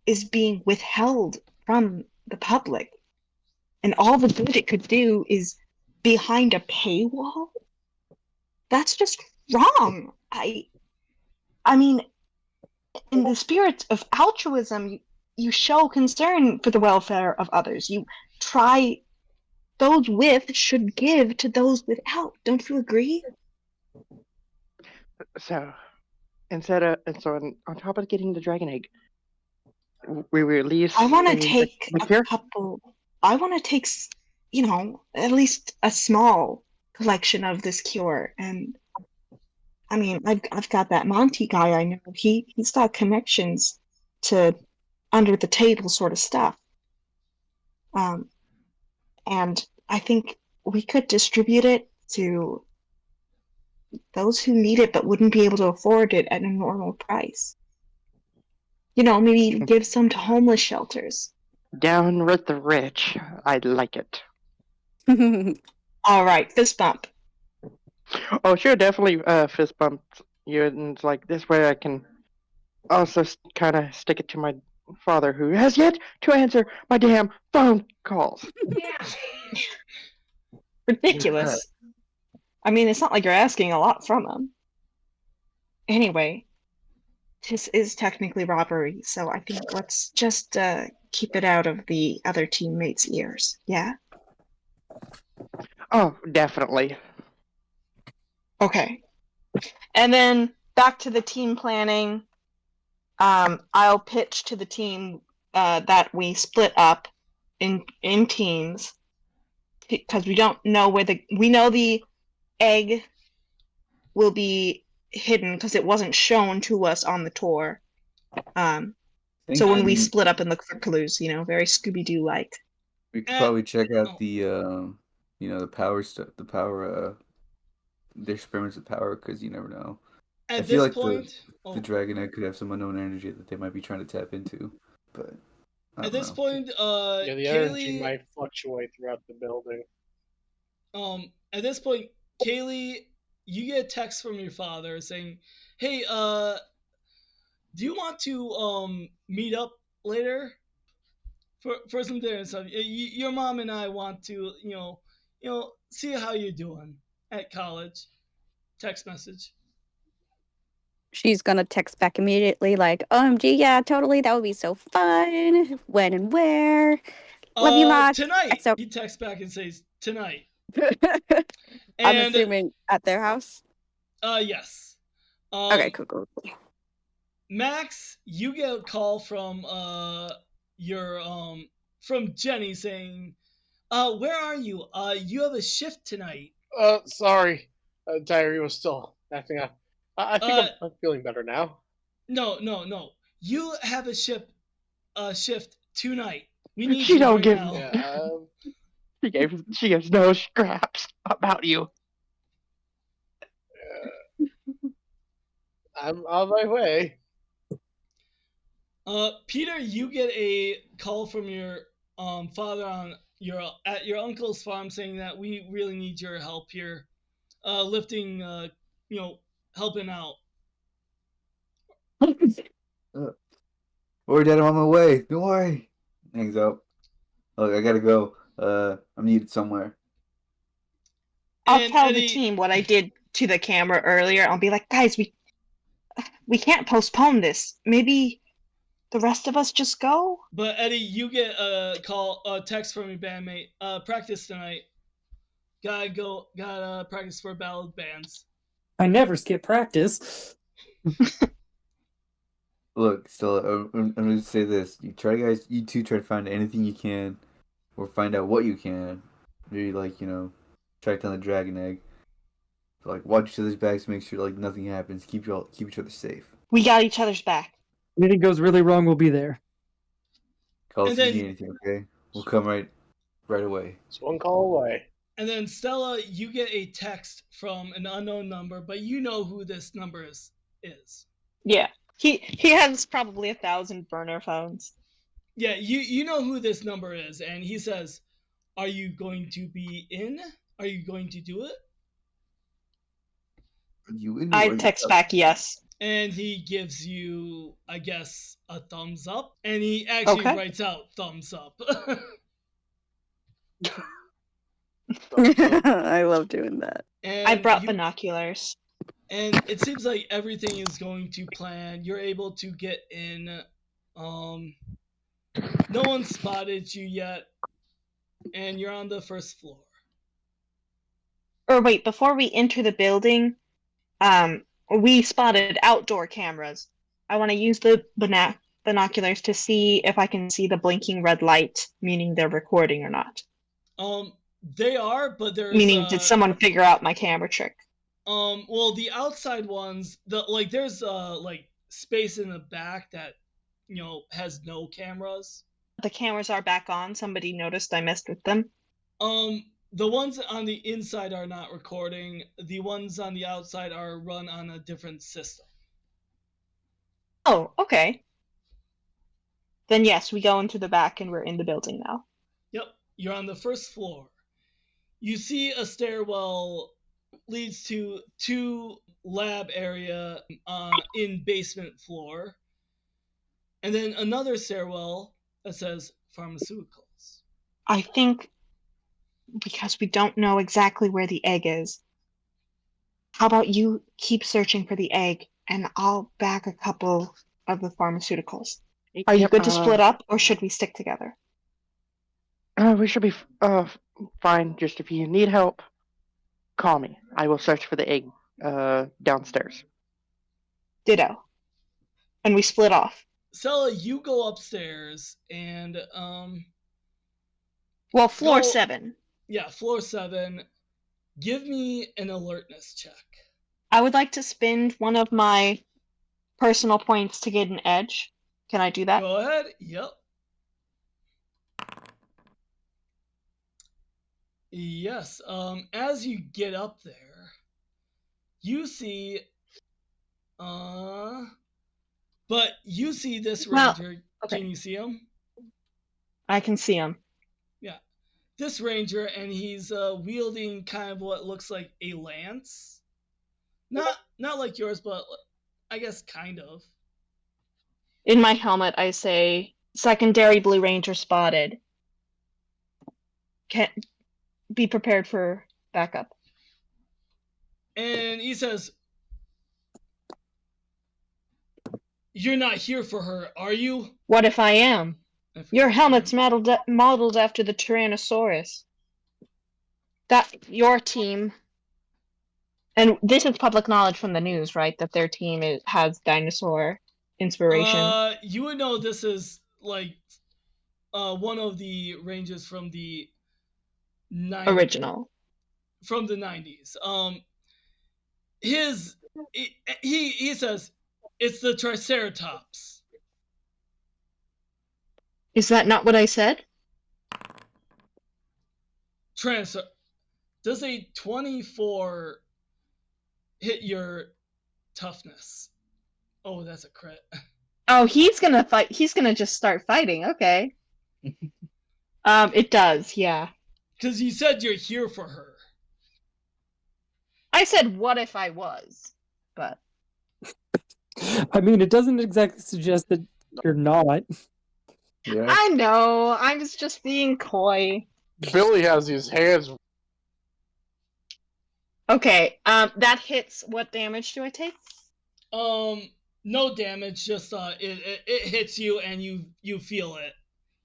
is being withheld from the public. And all the good it could do is behind a paywall? That's just wrong. I mean, in the spirit of altruism, you show concern for the welfare of others. You try. Those with should give to those without. Don't you agree? So, on top of getting the dragon egg, we release. I want to take the a cure? couple. I want to take, at least a small collection of this cure. And I mean, I've got that Monty guy I know. He's got connections to under the table sort of stuff. And I think we could distribute it to those who need it but wouldn't be able to afford it at a normal price. Maybe give some to homeless shelters. Down with the rich. I like it. All right, fist bump. Oh, sure, definitely fist bump you, and it's like this way I can also kind of stick it to my father, who has yet to answer my damn phone calls. Ridiculous. I mean, it's not like you're asking a lot from him. Anyway, this is technically robbery, so I think let's just keep it out of the other teammates' ears. Yeah? Oh, definitely. Okay. And then back to the team planning. I'll pitch to the team that we split up in teams because we don't know we know the egg will be hidden because it wasn't shown to us on the tour. So when we split up and look for clues, very Scooby-Doo like. We could probably check out the the power stuff, the experiments with power, because you never know. At feel this like point, the dragon egg could have some unknown energy that they might be trying to tap into, but I at don't this know. point, Yeah, the energy Kaylee, might fluctuate throughout the building. at this point, Kaylee, you get a text from your father saying, "Hey, do you want to meet up later for some dinner and stuff? Your mom and I want to, see how you're doing at college." Text message. She's gonna text back immediately, like, "OMG, yeah, totally. That would be so fun. When and where? Love you lots." Tonight. XO. He texts back and says tonight. I'm And assuming at their house. yes. Okay, cool. Max, you get a call from your from Jenny saying, where are you? You have a shift tonight. Sorry. Diary was still acting up. I think I'm feeling better now. No. You have a shift tonight. We need She you don't here give. now. Yeah, She gives no scraps about you. I'm on my way. Peter, you get a call from your father at your uncle's farm saying that we really need your help here, lifting, helping out. Worry, Dad, I'm on my way. Don't worry. Hangs up. Look, I gotta go. I'm needed somewhere. I'll And tell the Eddie, team what I did to the camera earlier. I'll be like, guys, we can't postpone this. Maybe the rest of us just go? but Eddie, you get a text from your bandmate. Practice tonight. Gotta practice for ballad bands. I never skip practice. Look, Stella, I'm gonna say this. You two try to find anything you can, or find out what you can. Maybe track down the dragon egg. Like watch each other's backs, make sure like nothing happens. Keep each other safe. We got each other's back. If anything goes really wrong, we'll be there. Call us And if then- you need anything, okay? We'll come right away. It's one call away. And then Stella, you get a text from an unknown number, but you know who this number is. Yeah. He has probably 1,000 burner phones. Yeah, you know who this number is, and he says, "Are you going to be in? Are you going to do it?" Are you in? I text back yes. And he gives you, I guess, a thumbs up, and he actually Okay. writes out thumbs up. I love doing that. And I brought binoculars. And it seems like everything is going to plan. You're able to get in. No one spotted you yet, and you're on the first floor. Or wait, before we enter the building, we spotted outdoor cameras. I want to use the binoculars to see if I can see the blinking red light, meaning they're recording or not. They are, but there's Meaning, did someone figure out my camera trick? Well, the outside ones, there's space in the back that has no cameras. The cameras are back on. Somebody noticed I messed with them. The ones on the inside are not recording. The ones on the outside are run on a different system. Oh, okay. Then yes, we go into the back and we're in the building now. Yep, you're on the first floor. You see a stairwell leads to two lab area in basement floor, and then another stairwell that says pharmaceuticals. I think because we don't know exactly where the egg is, how about you keep searching for the egg and I'll bag a couple of the pharmaceuticals. Are you good to split up or should we stick together? We should be fine. Just if you need help, call me. I will search for the egg downstairs. Ditto. And we split off. Stella, you go upstairs and well, floor 7. Yeah, floor 7. Give me an alertness check. I would like to spend one of my personal points to get an edge. Can I do that? Go ahead. Yep. Yes. As you get up there, you see But you see this Well, ranger. okay. Can you see him? I can see him. Yeah. This ranger, and he's wielding kind of what looks like a lance. Not like yours, but I guess kind of. In my helmet, I say, secondary Blue Ranger spotted. Can be prepared for backup. And he says, "You're not here for her, are you?" What if I am? I forgot Your the helmet's term. modeled after the Tyrannosaurus. Your team, and this is public knowledge from the news, right? That their team has dinosaur inspiration. You would know this is like one of the rangers from the Original. From the 90s. He says it's the Triceratops. Is that not what I said? Does a 24 hit your toughness? Oh, that's a crit. Oh, he's gonna fight. He's gonna just start fighting. Okay. It does. Yeah. Because you said you're here for her. I said, what if I was? But I mean, it doesn't exactly suggest that you're not. Yeah. I know. I was just being coy. Billy has his hands. Okay. That hits. What damage do I take? No damage. Just it hits you and you feel it.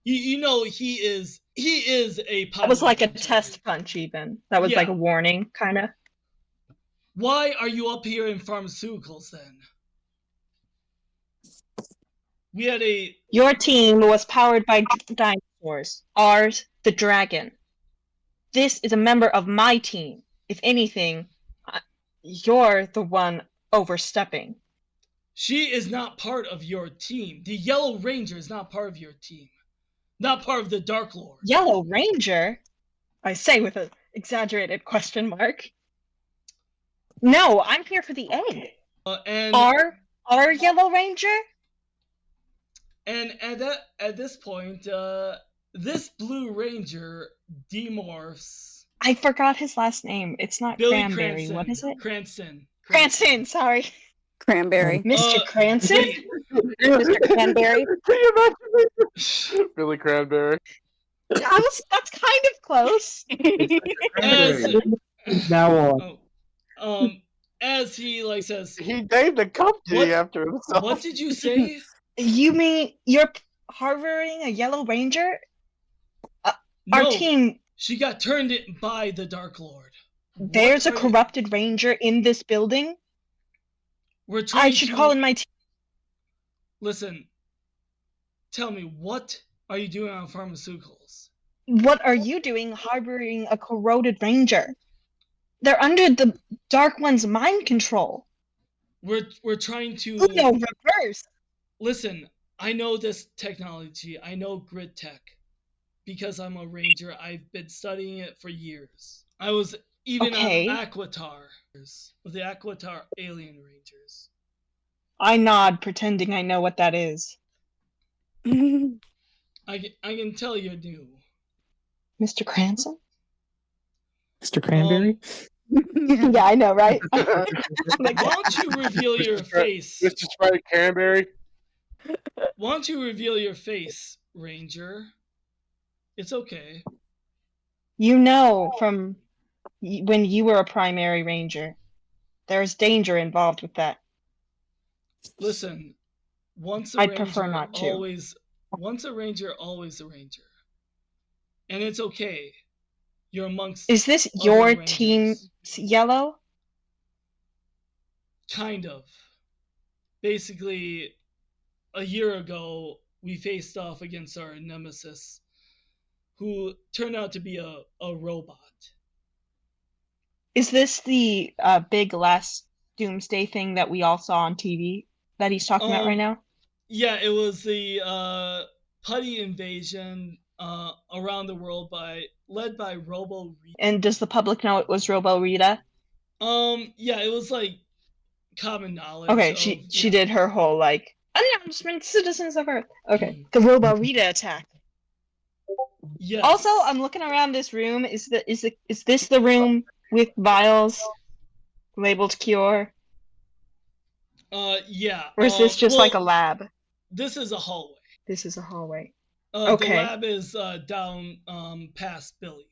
You know he is a pilot. That was like a ranger. test punch. Even that was Yeah. like a warning, kind of. Why are you up here in pharmaceuticals then? We had a Your team was powered by dinosaurs. Ours, the dragon. This is a member of my team. If anything, you're the one overstepping. She is not part of your team. The Yellow Ranger is not part of your team. Not part of the Dark Lord. Yellow Ranger? I say with an exaggerated question mark. No, I'm here for the egg. And Our Yellow Ranger? And at this point, this Blue Ranger demorphs. I forgot his last name. It's not Billy Cranberry. Cranston. What is it? Cranston. Sorry. Cranberry. Mr. Cranston? Wait. Mr. Cranberry. Can you imagine Billy Cranberry? That's kind of close. Now on. As he says, He named a company What? after himself. what did you say? You mean you're harboring a Yellow Ranger? No, Our team, she got turned in by the Dark Lord. there's a What are you- corrupted ranger in this building. We're trying I should to call in my team. listen. Tell me, what are you doing on pharmaceuticals? What are you doing harboring a corroded ranger? They're under the Dark One's mind control. We're trying to No, reverse. listen. I know this technology. I know grid tech because I'm a ranger. I've been studying it for years. I was even Okay. on Aquitar, of the Aquitar alien rangers. I nod, pretending I know what that is. I can tell you're new. Mr. Cranston? Mr. Cranberry? Yeah, I know, right? Why don't you reveal your face? Mr. Sprite Cranberry. Why don't you reveal your face, Ranger? It's okay. You know from when you were a primary ranger, there's danger involved with that. Listen, once a I'd ranger, prefer not to. once a ranger, always a ranger. And it's okay. You're amongst Is this other your rangers. team, Yellow? Kind of. Basically, a year ago, we faced off against our nemesis, who turned out to be a robot. Is this the big last doomsday thing that we all saw on TV that he's talking about right now? Yeah, it was the putty invasion around the world led by Robo Rita. And does the public know it was Robo Rita? Yeah, it was like common knowledge. Okay, of, she did her whole like announcement, citizens of Earth. Okay, the Robo-Rita attack. Yes. Also, I'm looking around this room. Is this the room with vials labeled cure? Yeah. Or is this just like a lab? This is a hallway. This is a hallway. The Okay. lab is down past Billy.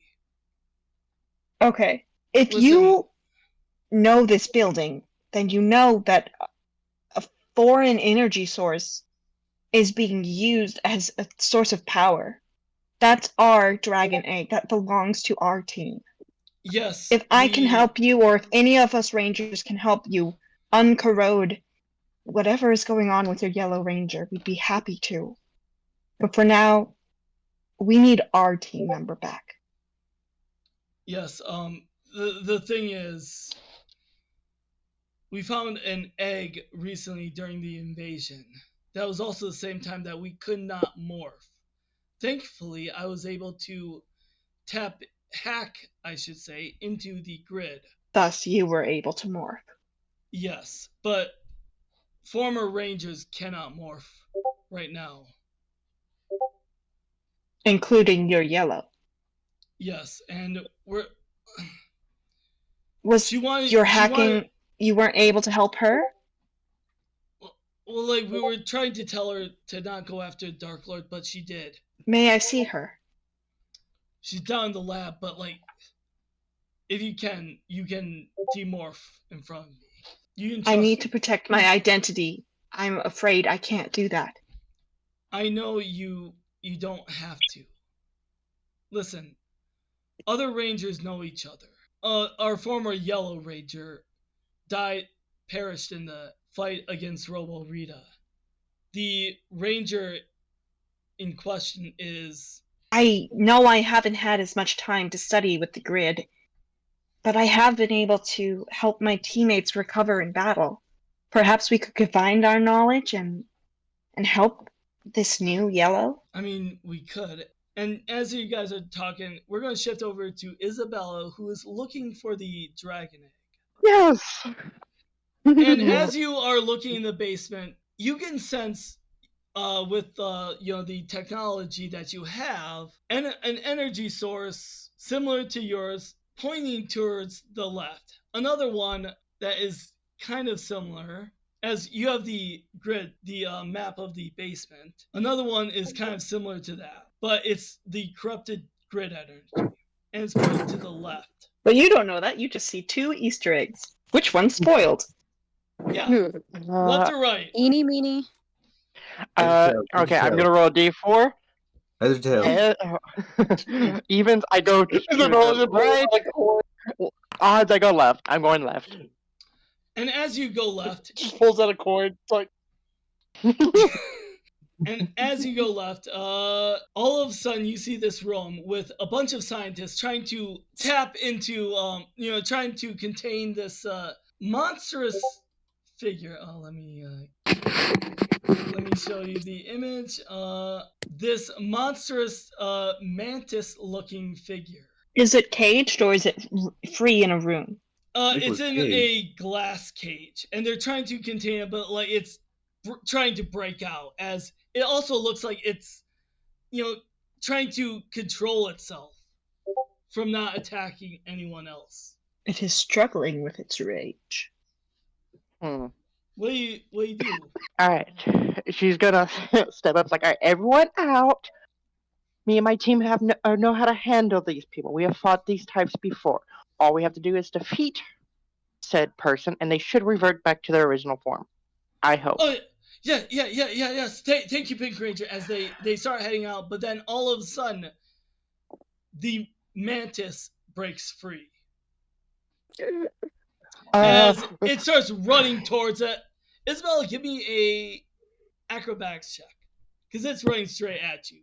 Okay. If Listen. you know this building, then you know that a foreign energy source is being used as a source of power. That's our dragon egg. That belongs to our team. Yes. If I can help you, or if any of us rangers can help you uncorrode whatever is going on with your yellow ranger, we'd be happy to. But for now, we need our team member back. Yes. The thing is, we found an egg recently during the invasion. That was also the same time that we could not morph. Thankfully, I was able to hack, I should say, into the grid. Thus, you were able to morph. Yes, but former rangers cannot morph right now. Including your yellow. Yes, and we're... You weren't able to help her? Well, like, we were trying to tell her to not go after Darklord, but she did. May I see her? She's down in the lab, but, like, if you can demorph in front of me. You can I need to protect my identity. I'm afraid I can't do that. I know you don't have to. Listen, other rangers know each other. Our former yellow ranger perished in the fight against Robo-Rita. The ranger in question is... I know I haven't had as much time to study with the grid, but I have been able to help my teammates recover in battle. Perhaps we could combine our knowledge and help this new yellow? I mean, we could. And as you guys are talking, we're going to shift over to Isabella, who is looking for the dragon egg. Yes! And as you are looking in the basement, you can sense, with the technology that you have, an energy source similar to yours pointing towards the left. Another one that is kind of similar, as you have the grid, the map of the basement. Another one is kind of similar to that, but it's the corrupted grid energy, and it's pointing to the left. But you don't know that. You just see 2 Easter eggs. Which one's spoiled? Yeah. Left or right? Eeny, meeny. Okay, I'm gonna roll a d4. Heads or tails? Evens, I go right. Odds, I go left. I'm going left. And as you go left, Just pulls out a coin. It's like, and as you go left, all of a sudden you see this room with a bunch of scientists trying to tap into, trying to contain this monstrous figure. Oh, let me show you the image. This monstrous mantis-looking figure. Is it caged or is it free in a room? It's in a glass cage, and they're trying to contain it, but like it's trying to break out. As it also looks like it's, trying to control itself from not attacking anyone else. It is struggling with its rage. Hmm. What do you do? Alright. She's gonna step up. It's like, alright, everyone out. Me and my team know how to handle these people. We have fought these types before. All we have to do is defeat said person, and they should revert back to their original form. I hope. Oh, yes. Thank you, Pink Ranger, as they start heading out, but then all of a sudden, the mantis breaks free. As it starts running towards it. Isabella, give me a acrobatics check, because it's running straight at you.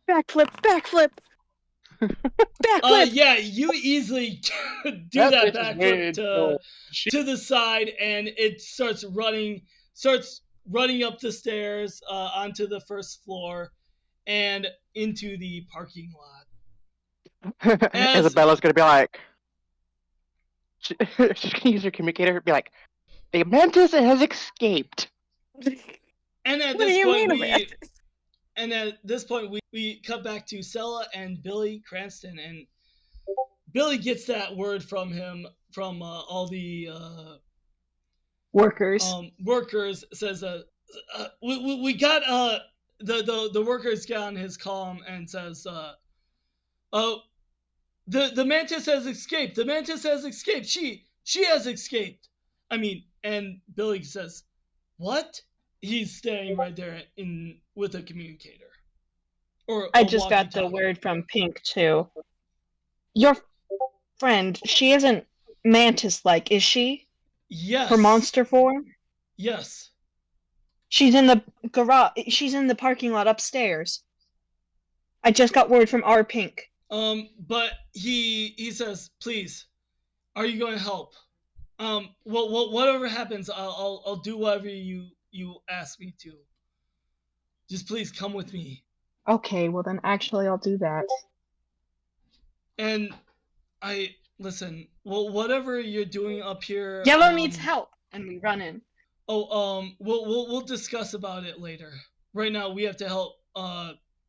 Backflip. Backflip. Yeah, you easily do that backflip to the side, and it starts running up the stairs onto the first floor and into the parking lot. Isabella's gonna be like, she's gonna use her communicator and be like, A mantis has escaped. And at What do this you point, mean, man? we cut back to Sella and Billy Cranston, and Billy gets that word from him from all the Workers. workers. Says we got the workers get on his comm and says oh, the mantis has escaped. The mantis has escaped. She has escaped. I mean, and Billy says, "What?" He's standing right there in with a communicator or I a just got the walkie-talkie. word from Pink too. Your friend, she isn't mantis-like, is she? Yes. Her monster form? Yes. She's in the garage. She's in the parking lot upstairs. I just got word from our Pink. But he says, "Please, are you going to help? Whatever happens, I'll do whatever you ask me to. Just please come with me." Okay, well then actually I'll do that. And listen. Well, whatever you're doing up here, Yellow needs help, and we run in. we'll discuss about it later. Right now, we have to help.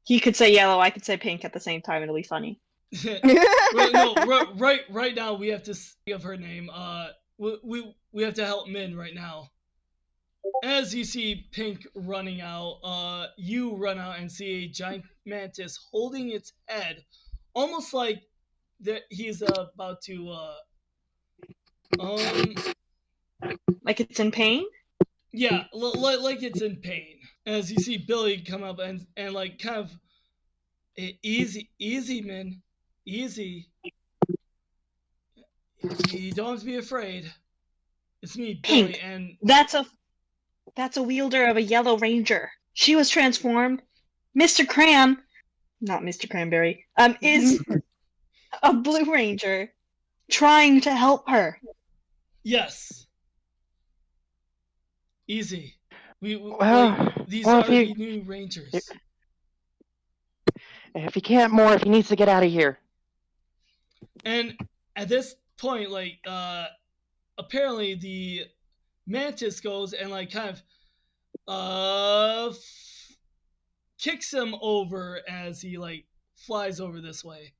He could say yellow, I could say pink at the same time. It'll be funny. Right now we have to think of her name. We have to help Min right now. As you see Pink running out, you run out and see a giant mantis holding its head, almost like that he's about to Like it's in pain? yeah, like it's in pain. As you see Billy come up and like kind of easy Min, easy. You don't have to be afraid. It's me, Billy, Pink. and That's a wielder of a yellow ranger. She was transformed. Mr. Cram, not Mr. Cranberry, is a blue ranger trying to help her. yes, easy. These well, are the new rangers. If he can't morph, he needs to get out of here. And at this point, apparently the mantis goes and like kind of kicks him over as he like flies over this way.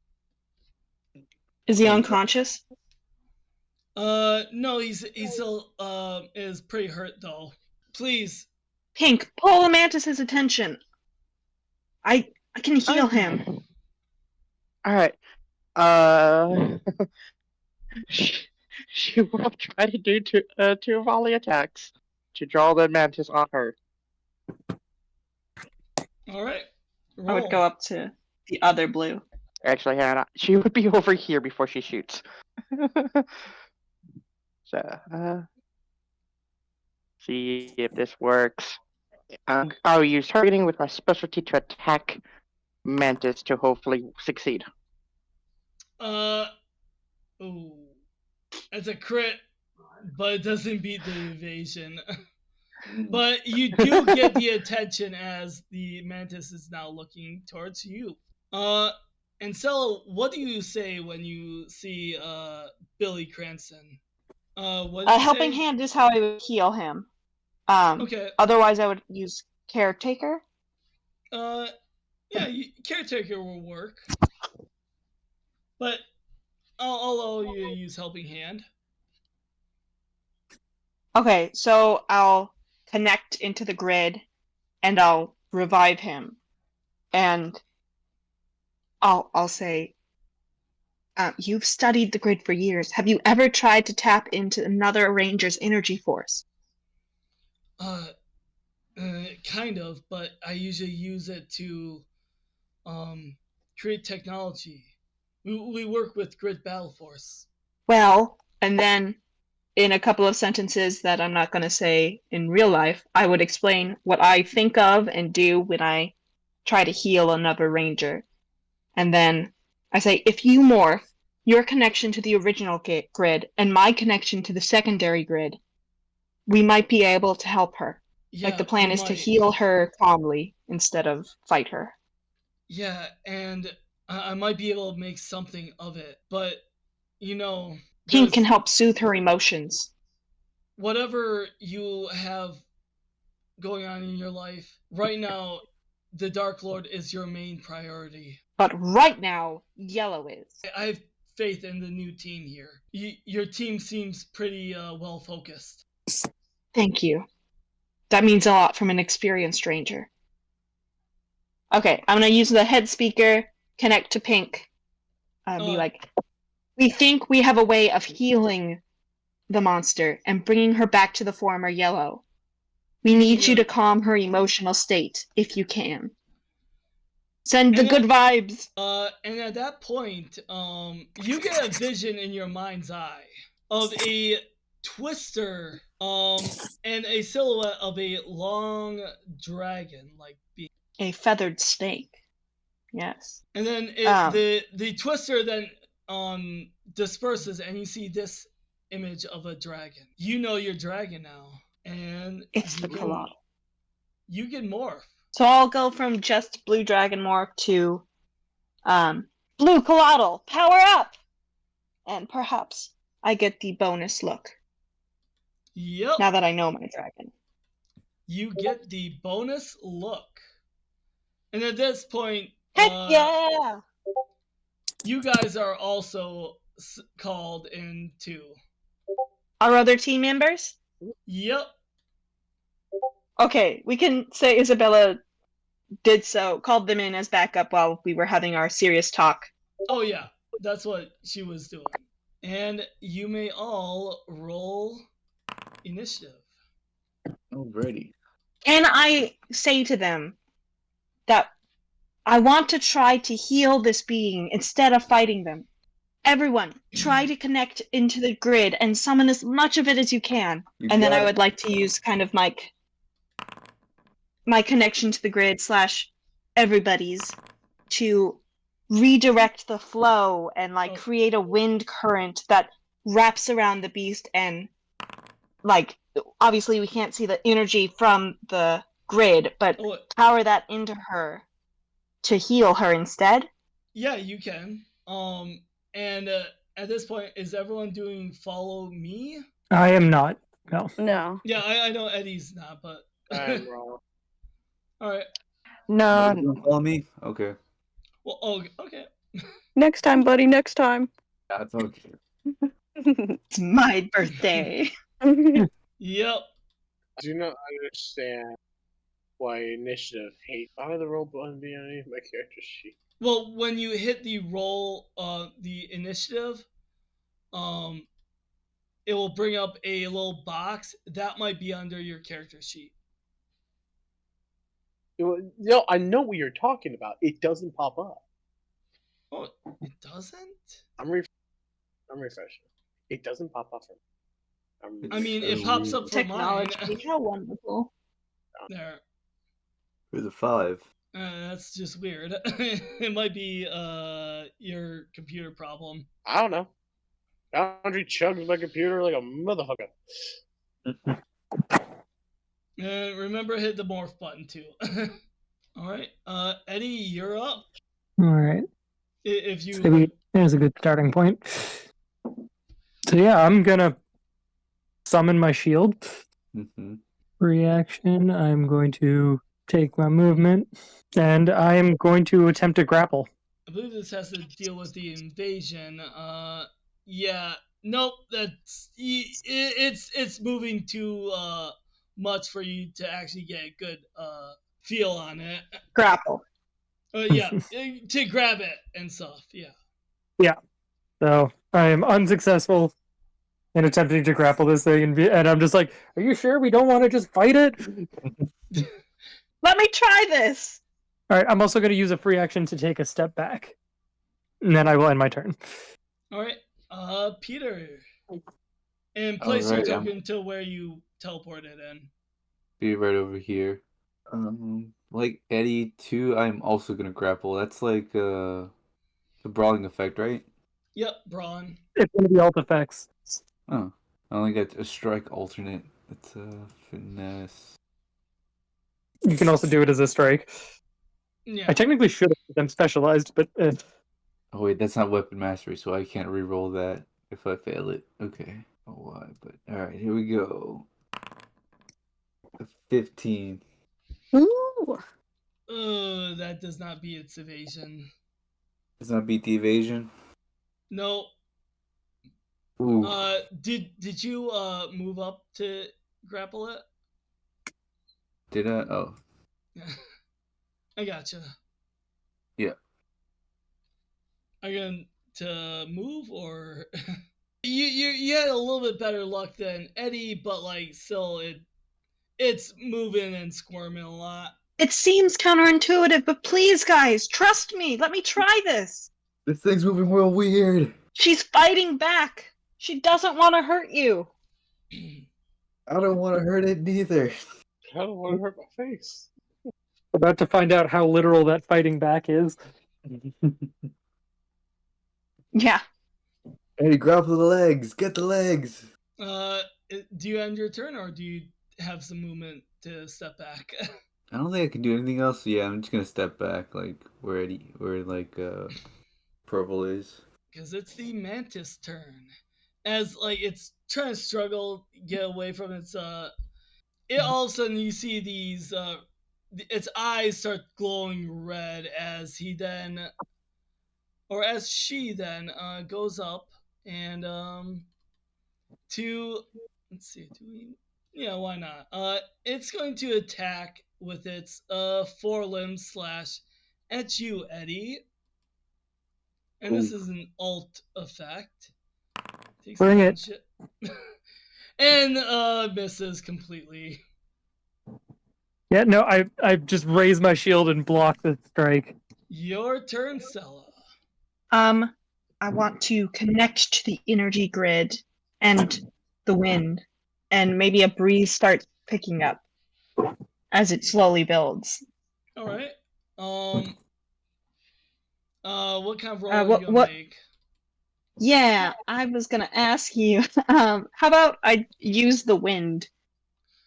Is he unconscious? No, he's still is pretty hurt though. Please. Pink, pull the mantis's attention. I can heal him. Alright. She will try to do two volley attacks to draw the mantis on her. All right. I would go up to the other blue. Actually, Hannah, she would be over here before she shoots. So, see if this works. I'll use targeting with my specialty to attack mantis to hopefully succeed. Ooh, it's a crit, but it doesn't beat the evasion. But you do get the attention as the mantis is now looking towards you. And Sella, what do you say when you see Billy Cranston? What A helping hand is how I would heal him. Okay. Otherwise, I would use caretaker. Yeah, caretaker will work. But I'll allow you to use helping hand. Okay, so I'll connect into the grid, and I'll revive him, and I'll say, you've studied the grid for years. Have you ever tried to tap into another ranger's energy force? Kind of, but I usually use it to create technology. We work with Grid Battle Force. Well, and then in a couple of sentences that I'm not going to say in real life, I would explain what I think of and do when I try to heal another ranger. And then I say, if you morph your connection to the original grid and my connection to the secondary grid, we might be able to help her. Yeah, like the plan is to heal her calmly instead of fight her. Yeah, and I might be able to make something of it, but you know, Pink can help soothe her emotions. whatever you have going on in your life, right now, the Dark Lord is your main priority. But right now, yellow is. I have faith in the new team here. Your team seems pretty well focused. Thank you. That means a lot from an experienced stranger. Okay, I'm gonna use the head speaker, connect to Pink. Be like, we think we have a way of healing the monster and bringing her back to the former yellow. We need you to calm her emotional state, if you can. Send the good vibes! And at that point, you get a vision in your mind's eye of a twister, and a silhouette of a long dragon, like being. A feathered snake. Yes. And then the twister then disperses, and you see this image of a dragon. You know your dragon now, and it's the luckiliy. You can morph. So I'll go from just blue dragon morph to blue colloidal, power up! And perhaps I get the bonus look. Yep. Now that I know my dragon. You get the bonus look. And at this point, heck yeah! You guys are also called in too. Our other team members? Yep. Okay, we can say Isabella did so, called them in as backup while we were having our serious talk. Oh yeah, that's what she was doing. And you may all roll initiative. Alrighty. Can I say to them that I want to try to heal this being instead of fighting them? Everyone, try to connect into the grid and summon as much of it as you can. And then I would like to use kind of my connection to the grid / everybody's to redirect the flow and create a wind current that wraps around the beast, and obviously we can't see the energy from the grid, but power that into her to heal her instead. Yeah, you can. And at this point, is everyone doing follow me? I am not. No. Yeah, I know Eddie's not, but I'm wrong. All right. No. You don't follow me? Okay. Well, okay. Next time, buddy. Next time. That's okay. It's my birthday. Yep. I do not understand why initiative hate. Why would the roll button be on my character sheet? Well, when you hit the roll, the initiative, it will bring up a little box that might be under your character sheet. No, I know what you're talking about. It doesn't pop up. Oh, it doesn't? I'm refreshing. It doesn't pop up for me. I mean, it pops up for mine. Technology, how wonderful. There. For the 5. That's just weird. It might be your computer problem. I don't know. Boundary chugs my computer like a motherfucker. Remember, hit the morph button too. All right, Eddie, you're up. All right. If you. Maybe there's a good starting point. So yeah, I'm gonna summon my shield. Reaction. I'm going to take my movement, and I am going to attempt to grapple. I believe this has to deal with the invasion. Yeah. Nope. It's moving too much for you to actually get a good feel on it. Grapple. Yeah, to grab it and stuff. Yeah. Yeah. So I am unsuccessful in attempting to grapple this thing, and I'm just like, are you sure we don't want to just fight it? Let me try this. All right. I'm also going to use a free action to take a step back, and then I will end my turn. All right. Peter. And place your token to where you teleported in. Be right over here. Like Eddie too, I'm also gonna grapple. That's like the brawling effect, right? Yep, brawn. It's going to be alt effects. Oh, I only got a strike alternate. That's finesse. You can also do it as a strike. Yeah. I technically should have them specialized, but Oh wait, that's not weapon mastery, so I can't re-roll that if I fail it. Okay. Oh, why? But all right, here we go. 15. Ooh. That does not beat its evasion. Does not beat the evasion. No. Ooh. Did you move up to grapple it? Did I? Oh. I gotcha. Yeah. Are you going to move or you had a little bit better luck than Eddie, but like still it's moving and squirming a lot. It seems counterintuitive, but please, guys, trust me. Let me try this. This thing's moving real weird. She's fighting back. She doesn't want to hurt you. I don't want to hurt it neither. I don't want to hurt my face. About to find out how literal that fighting back is. Yeah. Eddie, grapple the legs. Get the legs. Do you end your turn or do you have some movement to step back? I don't think I can do anything else. So yeah, I'm just gonna step back, like where purple is. Because it's the mantis turn. As like it's trying to struggle get away from its it all of a sudden you see these its eyes start glowing red as he then or as she then goes up and to let's see, do we yeah, why not? It's going to attack with its forelimb slash at you, Eddie. And this is an alt effect. Takes Bring it. shit. And misses completely. Yeah, no, I just raise my shield and block the strike. Your turn, Sella. I want to connect to the energy grid and the wind, and maybe a breeze starts picking up as it slowly builds. All right. What kind of roll are you gonna make? Yeah, I was gonna ask you. How about I use the wind?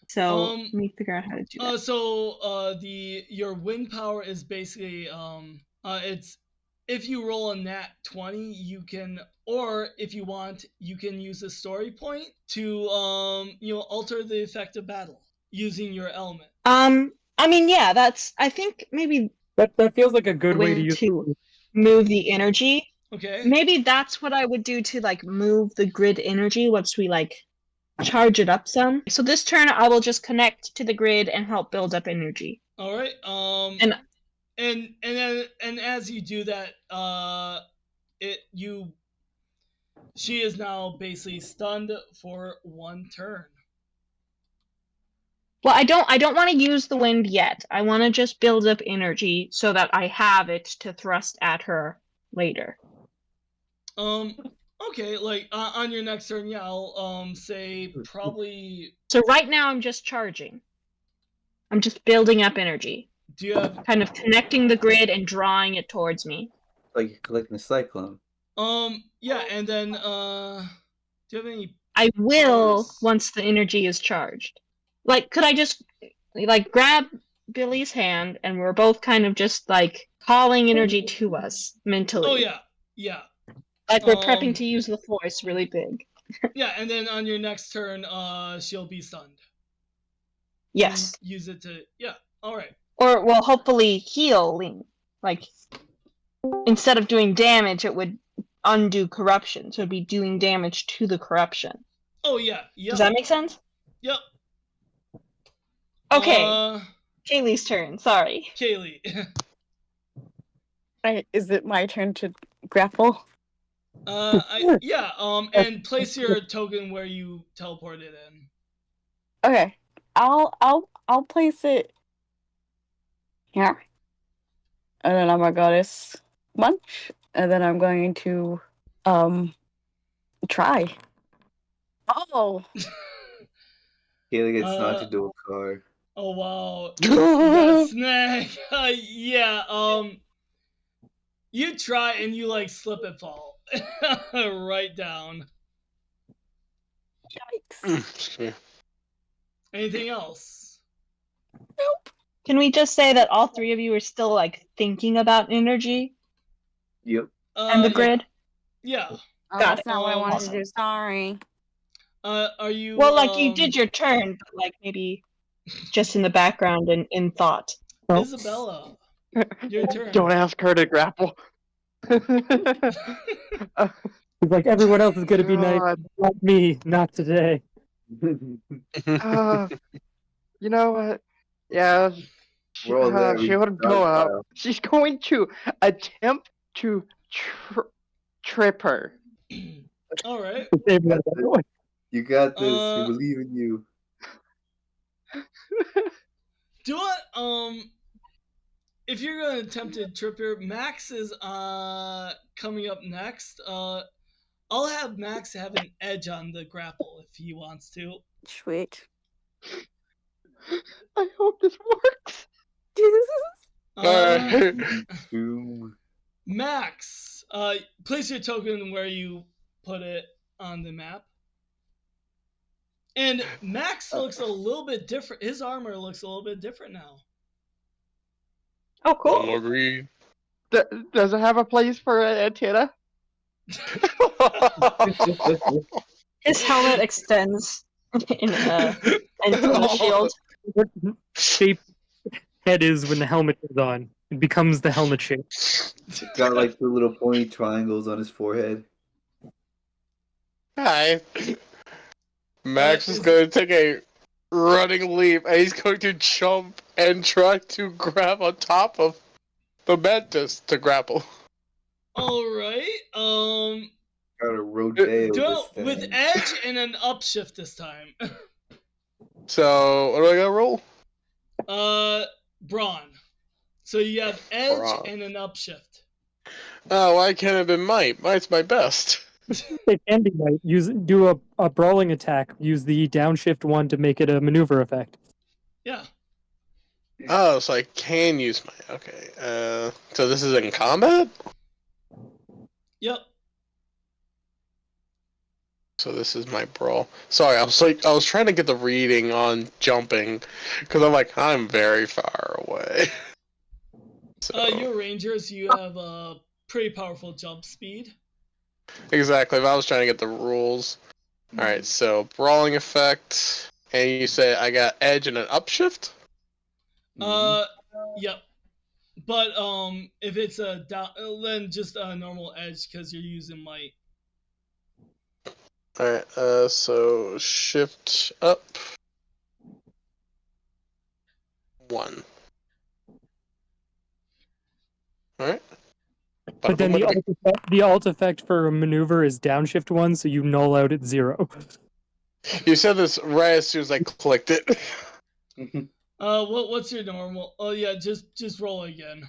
So let me figure out how to do that. So your wind power is basically it's if you roll a nat 20, you can, or if you want, you can use a story point to alter the effect of battle using your element. I mean, yeah, I think maybe that feels like a good way to wind use to move the energy. Okay. Maybe that's what I would do to like move the grid energy once we like charge it up some. So this turn I will just connect to the grid and help build up energy. All right. And as you do that, she is now basically stunned for one turn. Well, I don't want to use the wind yet. I want to just build up energy so that I have it to thrust at her later. Okay, like on your next turn, yeah, I'll say probably. So right now I'm just charging. I'm just building up energy. Do you have kind of connecting the grid and drawing it towards me? Like you're collecting a cyclone. Yeah, and then do you have any? I will powers? once the energy is charged. Like, could I just like grab Billy's hand and we're both kind of just like calling energy to us mentally? Oh yeah. Like we're prepping to use the force really big. Yeah, and then on your next turn, she'll be stunned. Yes. Use it to all right. Or well, hopefully healing. Like instead of doing damage, it would undo corruption, so it'd be doing damage to the corruption. Oh yeah. Yep. Does that make sense? Yep. Okay. Kaylee's turn. Sorry. Kaylee. Is it my turn to grapple? And place your token where you teleported in. Okay. I'll place it here. And then I'm a goddess munch. And then I'm going to try. Oh. Kaylee gets knocked into a car. Oh wow. You got snag. Yeah, you try and you like slip and fall. Right down. Yikes. Anything else? Nope. Can we just say that all three of you are still like thinking about energy? Yep. And the grid? Yeah. That's not what I wanted to do. Sorry. Are you? Well, like you did your turn, but like maybe just in the background and in thought. Well, Isabella, your turn. Don't ask her to grapple. he's like, everyone else is gonna be nice, God. not me, not today. You know what? Yeah, We're all there. she would go up. She's going to attempt to trip her. All right. Save that anyway. You got this. We Uh, believe in you. Do it. If you're gonna attempt to trip her, Max is coming up next. I'll have Max have an edge on the grapple if he wants to. Sweet. I hope this works. Boom. Max, place your token where you put it on the map. And Max looks a little bit different. His armor looks a little bit different now. Oh, cool. Agree. Does it have a place for an antenna? His helmet extends in the shield. What shape head is when the helmet is on? It becomes the helmet shape. Got like two little pointy triangles on his forehead. Hi. Max is going to take a running leap, and he's going to jump and try to grab on top of the mantis to grapple. All right. Got a rodeo. Do this it with thing. edge and an upshift this time. So, what do I gotta roll? Brawn. So you have edge Brawn. and an upshift. Oh, why can't it have been might? Might's my best. It can be right. Do a brawling attack. Use the downshift one to make it a maneuver effect. Yeah. Oh, so I can use my... Okay, so this is in combat? Yep. So this is my brawl. Sorry, I was trying to get the reading on jumping, because I'm like, I'm very far away. So, You're rangers. You have a pretty powerful jump speed. exactly, but I was trying to get the rules. Alright, so brawling effect, and you say I got edge and an upshift? Yep. But if it's a down, then just a normal edge because you're using might. Alright, so shift up 1. Alright. But then the alt effect for a maneuver is downshift one, so you null out at 0. You said this right as soon as I clicked it. What's your normal? Oh yeah, just roll again.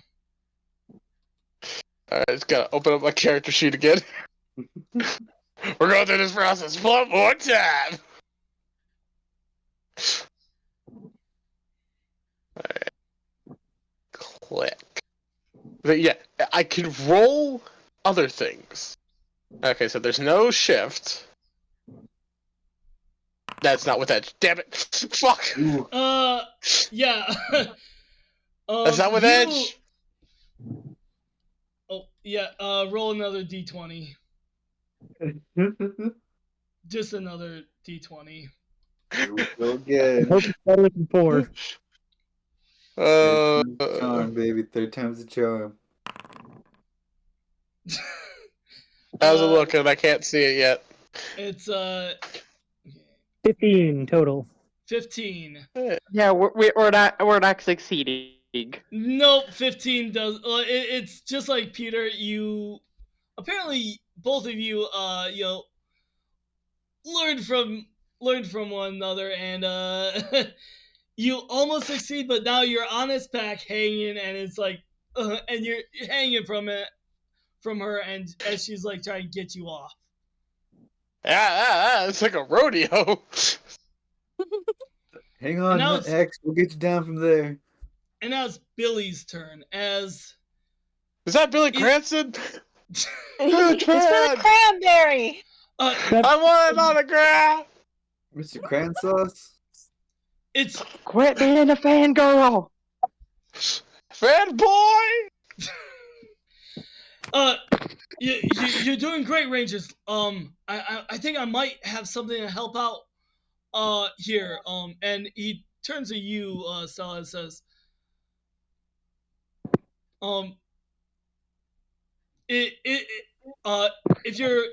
Alright, just gotta open up my character sheet again. We're going through this process one more time! Alright. Click. But yeah, I can roll other things. Okay, so there's no shift. That's not with edge. Damn it! Fuck! Yeah. That's not with edge! Oh yeah. Roll another d20. Just another d20. Here we go I again. hope it's better than 4. Charm, baby. Third time's the charm. How's it looking? I can't see it yet. It's 15 total. 15. Yeah, we're not succeeding. Nope, 15 does. It's just like Peter. You apparently both of you, learned from one another, and you almost succeed, but now you're on its back hanging, and it's like, and you're hanging from her, and as she's like trying to get you off. It's like a rodeo. Hang on, X. We'll get you down from there. And now it's Billy's turn. Is that Billy Cranston? It's Billy Cranberry. I want an autograph. Mr. Cransauce. It's quit being a fangirl. Fanboy. You're doing great, Rangers. I think I might have something to help out. Here. And he turns to you, Stella, and says, if you're,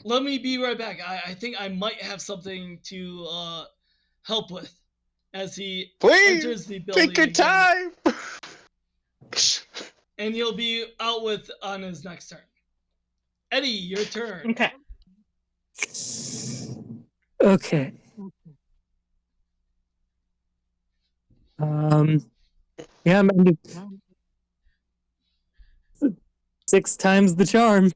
let me be right back. I think I might have something to help with. As he enters Please the building take your again. time. And he'll be out with on his next turn. Eddie, your turn. Okay. Okay. Yeah, man. 6 times the charm.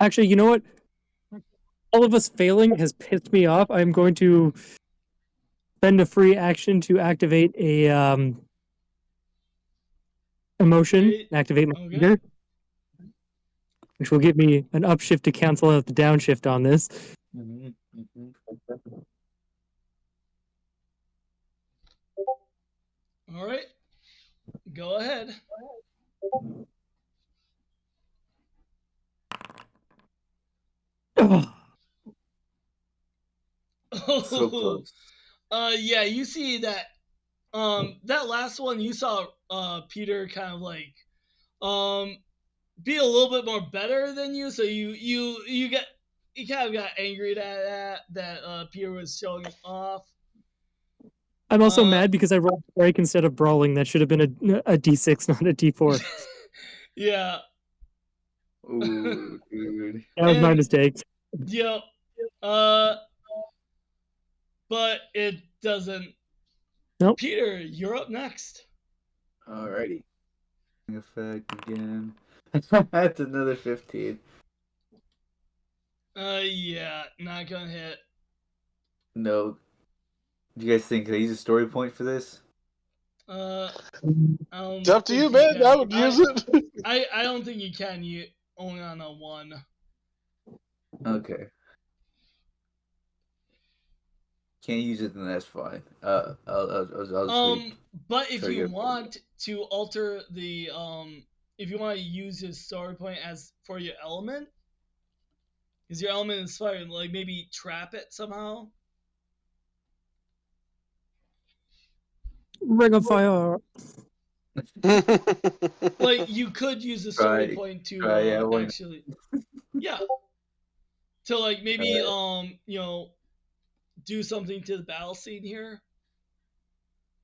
Actually, you know what? All of us failing has pissed me off. I'm going to spend a free action to activate a emotion. Great. Activate my Okay. finger, which will give me an upshift to cancel out the downshift on this. All right. Go ahead. Oh, So close. Yeah, you see that that last one you saw Peter kind of like be a little bit more better than you, so you kind of got angry at that Peter was showing off. I'm also mad because I rolled strike instead of brawling. That should have been a D6, not a D4. Yeah. Ooh, dude. That was my And- mistake. Yep. But it doesn't. Nope. Peter, you're up next. Alrighty. Effect again. That's another 15. Yeah, not gonna hit. No. Do you guys think can I use a story point for this? It's up to you, man. I would use it. I don't think you can. You only on a 1. Okay. Can't use it, then that's fine. I'll just wait. But if Try to you get it. want to alter the if you want to use his story point as for your element, because your element is fire, like maybe trap it somehow. Ring of fire. Like you could use the story Try- point to try, yeah, why not? actually, yeah, to like maybe do something to the battle scene here.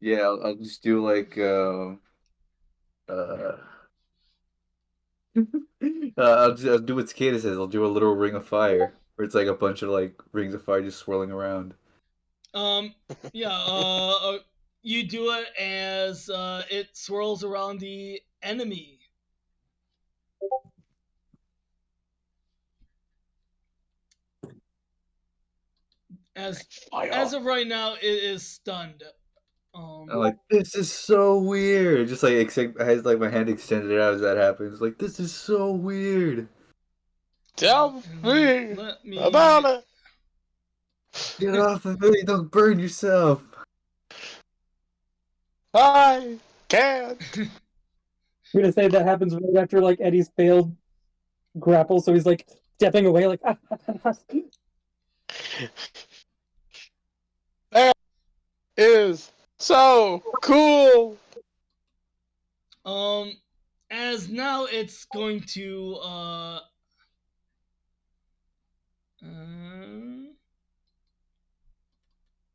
Yeah, I'll just do like I'll do what Cicada says. I'll do a little ring of fire, where it's like a bunch of like rings of fire just swirling around. Yeah, you do it as it swirls around the enemy. As of right now, it is stunned. I'm like, this is so weird. Just like I had like my hand extended out as that happens. Like, this is so weird. Tell me Let me about it. Get off of me! Don't burn yourself. I can't. I'm gonna say that happens right after like Eddie's failed grapple, so he's like stepping away, like. That is so cool. As now it's going to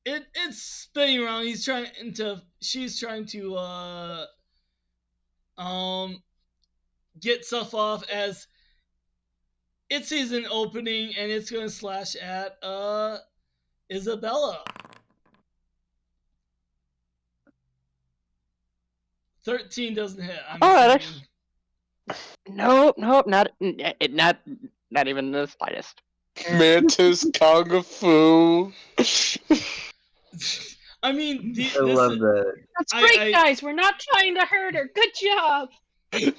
it's spinning around. She's trying to get stuff off as it sees an opening and it's gonna slash at Isabella. 13 doesn't hit. I'm assuming. Nope, not even the slightest. Mantis Kung Fu. I mean, I love that. That's great, guys. We're not trying to hurt her. Good job.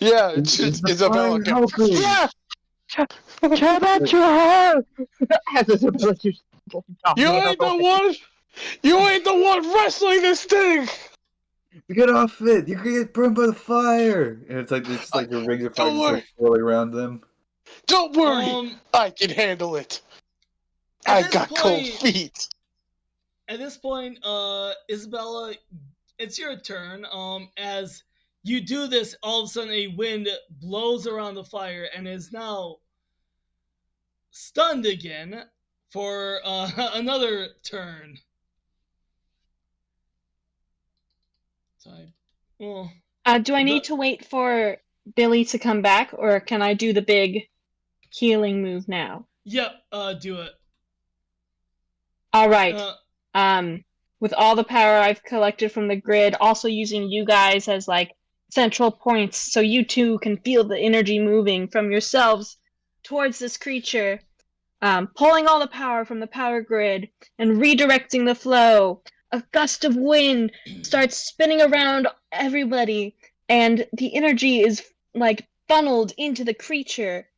Yeah, it's Isabella. Yeah! Turn back your hair! As Isabella keeps You ain't the one. You ain't the one wrestling this thing. Get off it! You're gonna get burned by the fire! And it's like this, like the rings of fire Don't just worry. like swirling around them. Don't worry, I can handle it. At I this got cold point- feet. At this point, Isabella, it's your turn. As you do this, all of a sudden a wind blows around the fire and is now stunned again for another turn. Well, Do I need to wait for Billy to come back, or can I do the big healing move now? yep, do it. All right. With all the power I've collected from the grid, also using you guys as like central points, so you two can feel the energy moving from yourselves towards this creature. Pulling all the power from the power grid and redirecting the flow. A gust of wind starts spinning around everybody, and the energy is like funneled into the creature.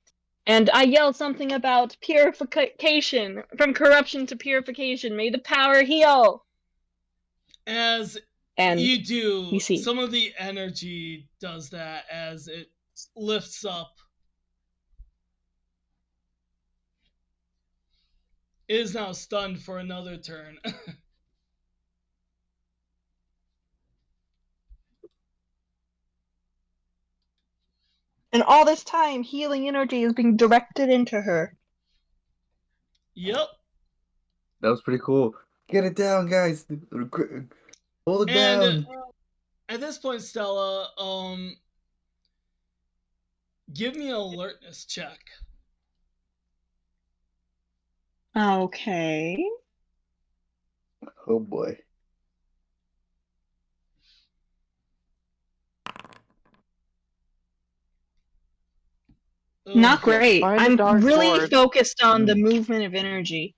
And I yell something about purification, from corruption to purification. May the power heal. As And you do, we see. some of the energy does that as it lifts up. It is now stunned for another turn. And all this time, healing energy is being directed into her. Yep. That was pretty cool. Get it down, guys. Hold it And down. at this point, Stella, give me an alertness check. Okay. Oh boy. Not great. Find the I'm Dark really Lord. focused on the movement of energy.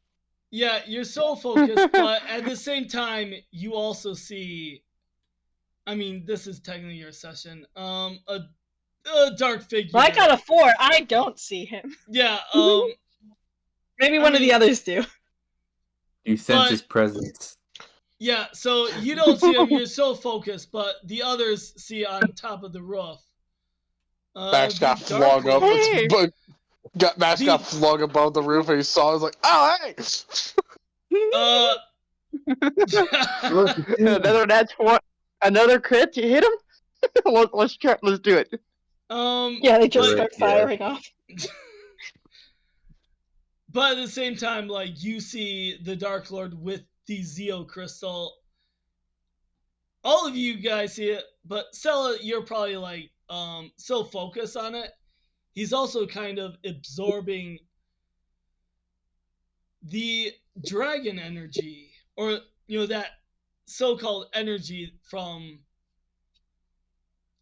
Yeah, you're so focused, but at the same time, you also see. I mean, this is technically your session. A dark figure. Well, I got a 4. I don't see him. Yeah. Maybe one of the others do. You sense his presence. Yeah. So you don't see him. You're so focused, but the others see on top of the roof. Max got the flung up. Hey! Max got flung above the roof, and he saw. He was like, "Oh, hey!" Another crit to hit him. Let's try. Let's do it. Yeah, they just start firing off. But at the same time, like, you see the Dark Lord with the Zeo crystal. All of you guys see it, but Stella, you're probably like so focused on it. He's also kind of absorbing the dragon energy, or that so-called energy from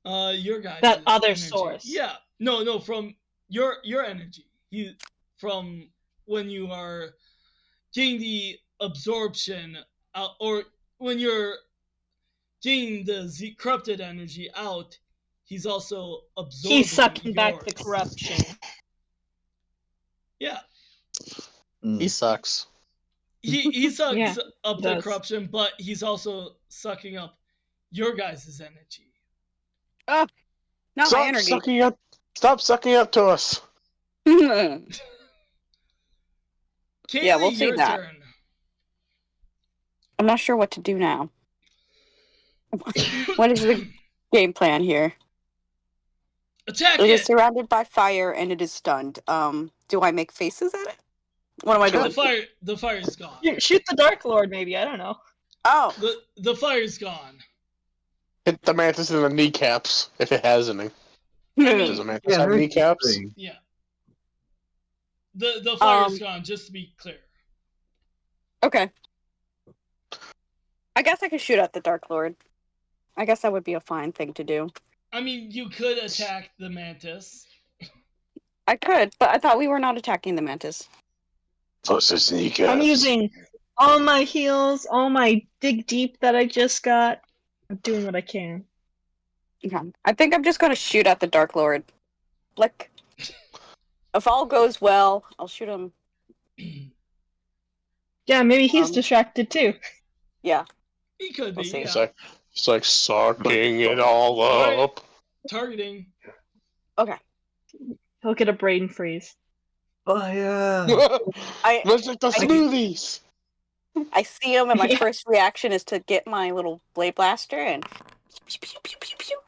your guys. That other energy. source. Yeah, no, from your energy. From when you are getting the absorption out, or when you're getting the corrupted energy out, he's also absorbing. He's sucking back the corruption. Yeah. He sucks. He sucks up the does. corruption, but he's also sucking up your guys' energy. Not my Stop energy. sucking up. Stop sucking up to us. Kaylee, Yeah, we'll see your that. turn. I'm not sure what to do now. What is the game plan here? Attack It is it! surrounded by fire and it is stunned. Do I make faces at it? What am I doing? The fire's gone. Shoot the Dark Lord, maybe. I don't know. Oh, The fire's gone. Hit the mantis in the kneecaps if it has any. Does a mantis have kneecaps? Yeah. The fire's gone, just to be clear. okay. I guess I could shoot at the Dark Lord. I guess that would be a fine thing to do. I mean, you could attack the mantis. I could, but I thought we were not attacking the mantis. Plus his kneecaps. I'm using all my heals, all my dig deep that I just got. I'm doing what I can. Okay. I think I'm just gonna shoot at the Dark Lord. Like, if all goes well, I'll shoot him. Yeah, maybe he's distracted too. Yeah. He could be. We'll see. Yeah. So It's like sucking it all Alright. up. Targeting. Okay. He'll get a brain freeze. Oh yeah. I Let's like the smoothies. I see him, and my Yeah. first reaction is to get my little blade blaster and pew, pew, pew, pew, pew.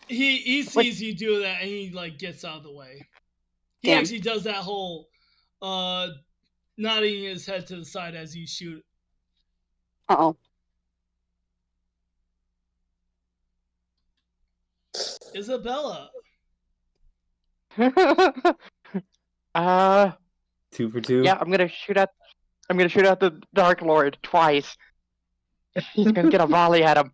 He sees you do that and he like gets out of the way. He Damn. actually does that whole nodding his head to the side as you shoot. Uh-oh. Isabella. 2 for 2. Yeah, I'm gonna shoot at the Dark Lord twice. He's gonna get a volley at him.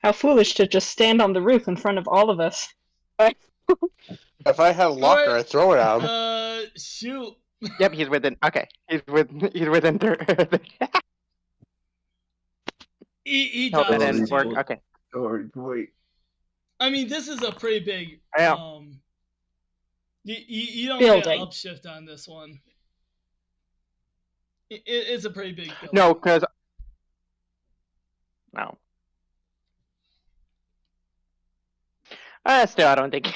How foolish to just stand on the roof in front of all of us. If I had a locker, I'd throw it at him. Shoot. Yep, he's within. Okay, he's within. He Oh, that dodges didn't you. work. Okay. Or wait. I mean, this is a pretty big. Yeah. You don't Building. get upshift on this one. It's a pretty big building. No, because no. Still, I don't think.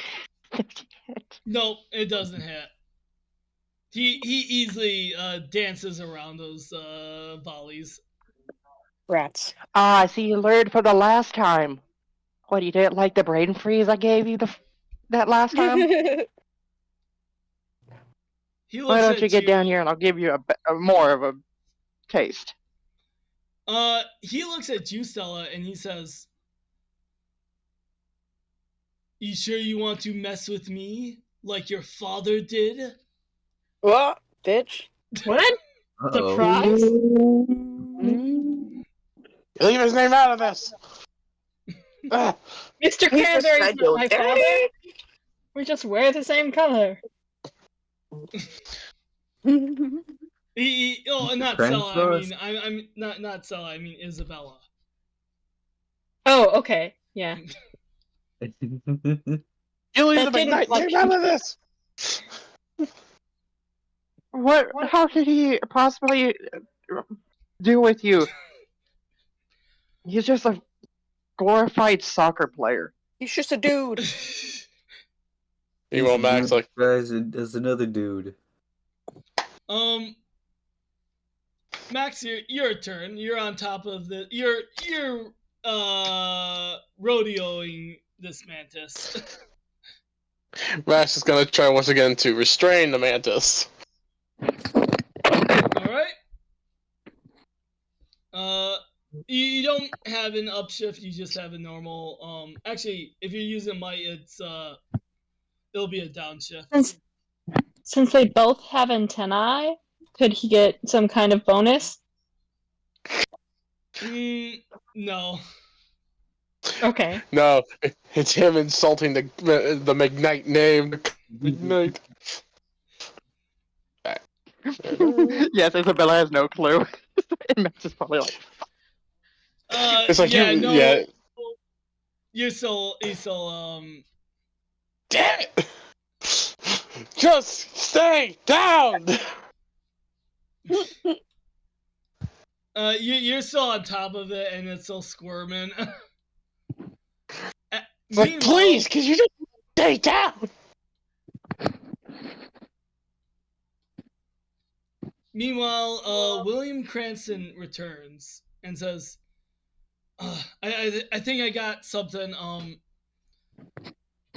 Nope, it doesn't hit. He easily dances around those volleys. Rats. I see you learned for the last time. What, you didn't like the brain freeze I gave you that last time? He looks Why don't at you get down here and I'll give you a more of a taste. He looks at you, Stella, and he says, "You sure you want to mess with me like your father did?" What, bitch? What? Uh-oh. Surprise? Leave his name out of this. Ah, Mr. Cranberry's not my father. We just wear the same color. Not Friends Stella. I first. mean, I'm not Stella. I mean Isabella. Oh, okay. Yeah. you leave the That didn't McKnight like- name out of this. What? How could he possibly do with you? He's just a glorified soccer player. He's just a dude. Meanwhile, Max like, guys, there's another dude. Max, your turn. You're on top of the. You're rodeoing this mantis. Max is gonna try once again to restrain the mantis. All right. You don't have an upshift. You just have a normal. Actually, if you're using might, it'll be a downshift. Since they both have antennae, could he get some kind of bonus? No. Okay. No, it's him insulting the McKnight name. McKnight. Yes, Isabella has no clue. And Max is probably like, It's like yeah, you, no. yeah. You're still Damn it! Just stay down. You're still on top of it, and it's still squirming. Like, please, can you just stay down? Meanwhile, William Cranston returns and says, I think I got something,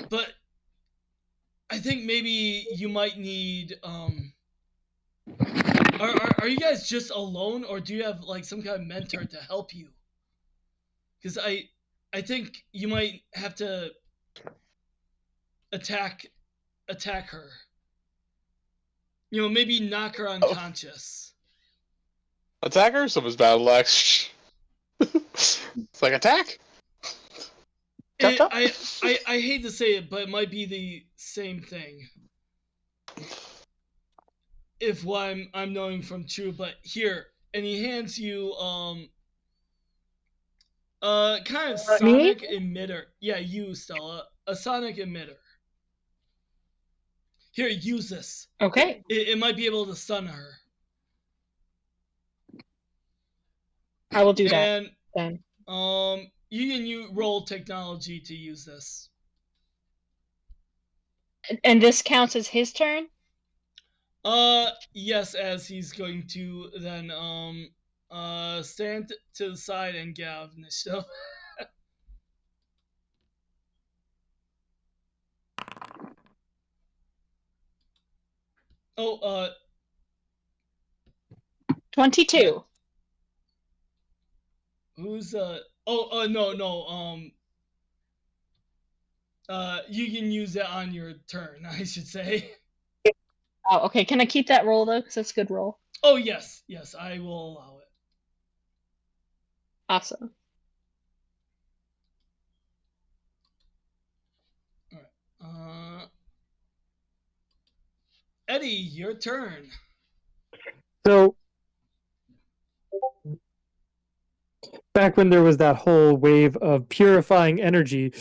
but I think maybe you might need, are you guys just alone, or do you have, like, some kind of mentor to help you? Because I think you might have to attack her. You know, maybe knock her unconscious. Attacker? Someone's battle axe. It's like attack. I hate to say it, but it might be the same thing. If what I'm knowing from true, but here, and he hands you kind of sonic emitter. Yeah, you, Stella, a sonic emitter. Here, use this. Okay. It might be able to stun her. I will do that And then. you roll technology to use this. And this counts as his turn? Yes, as he's going to then stand to the side and get out of initiative. Oh, 22. who's no. You can use it on your turn, I should say. Oh, okay. Can I keep that roll though? Because that's a good roll. Oh yes, I will allow it. Awesome. Alright. Eddie, your turn. So back when there was that whole wave of purifying energy,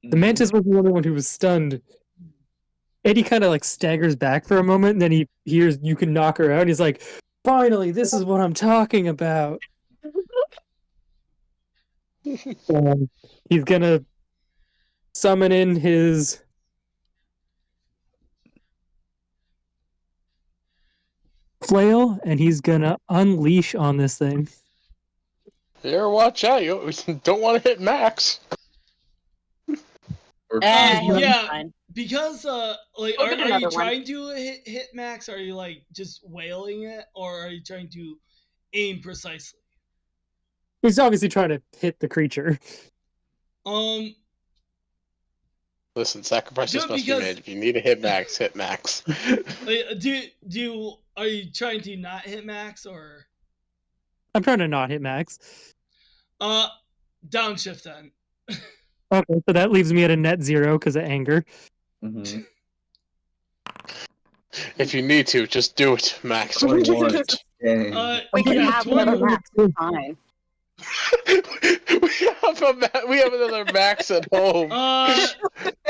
the mantis was the only one who was stunned. Eddie kind of like staggers back for a moment, and then he hears you can knock her out. He's like, "Finally, this is what I'm talking about." He's gonna summon in his flail, and he's gonna unleash on this thing. Here, watch out! You don't want to hit Max. He'll be Yeah, fine. because like, We'll are get you another one. trying to hit Max? Or are you like just wailing it, or are you trying to aim precisely? He's obviously trying to hit the creature. Listen, sacrifices Do it must be because- made. If you need to hit Max, hit Max. Are you trying to not hit Max, or I'm trying to not hit Max. downshift then? Okay, so that leaves me at a net 0 because of anger. Mm-hmm. If you need to, just do it, Max. 21. Do it. We can yeah, have another 21. Max. It's fine. we have another Max at home.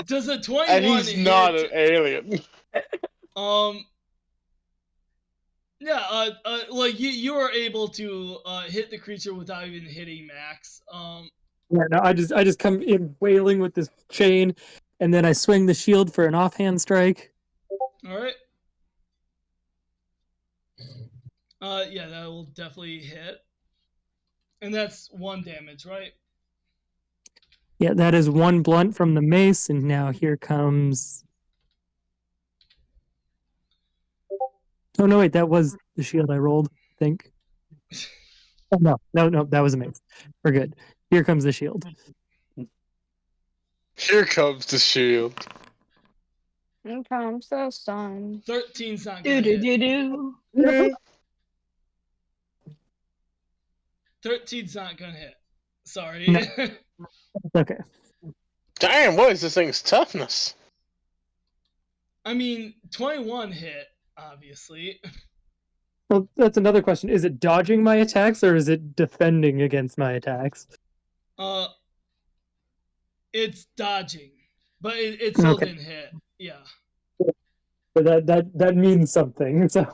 Does a 21 and he's hit? not an alien. Yeah, like you are able to hit the creature without even hitting Max. Yeah, no, I just come in wailing with this chain, and then I swing the shield for an offhand strike. All right. Yeah, that will definitely hit, and that's 1 damage, right? Yeah, that is 1 blunt from the mace, and now here comes. Oh no, wait, that was the shield I rolled, I think. Oh, no, that was a mace. We're good. Here comes the shield. Here comes the shield. Here comes the sun. 13's not Do gonna do hit. do do. 13's not gonna hit. Sorry. No. Okay. Damn, what is this thing's toughness? I mean, 21 hit, obviously. Well, that's another question. Is it dodging my attacks or is it defending against my attacks? It's dodging, but it still Okay. didn't hit. Yeah. But that means something. So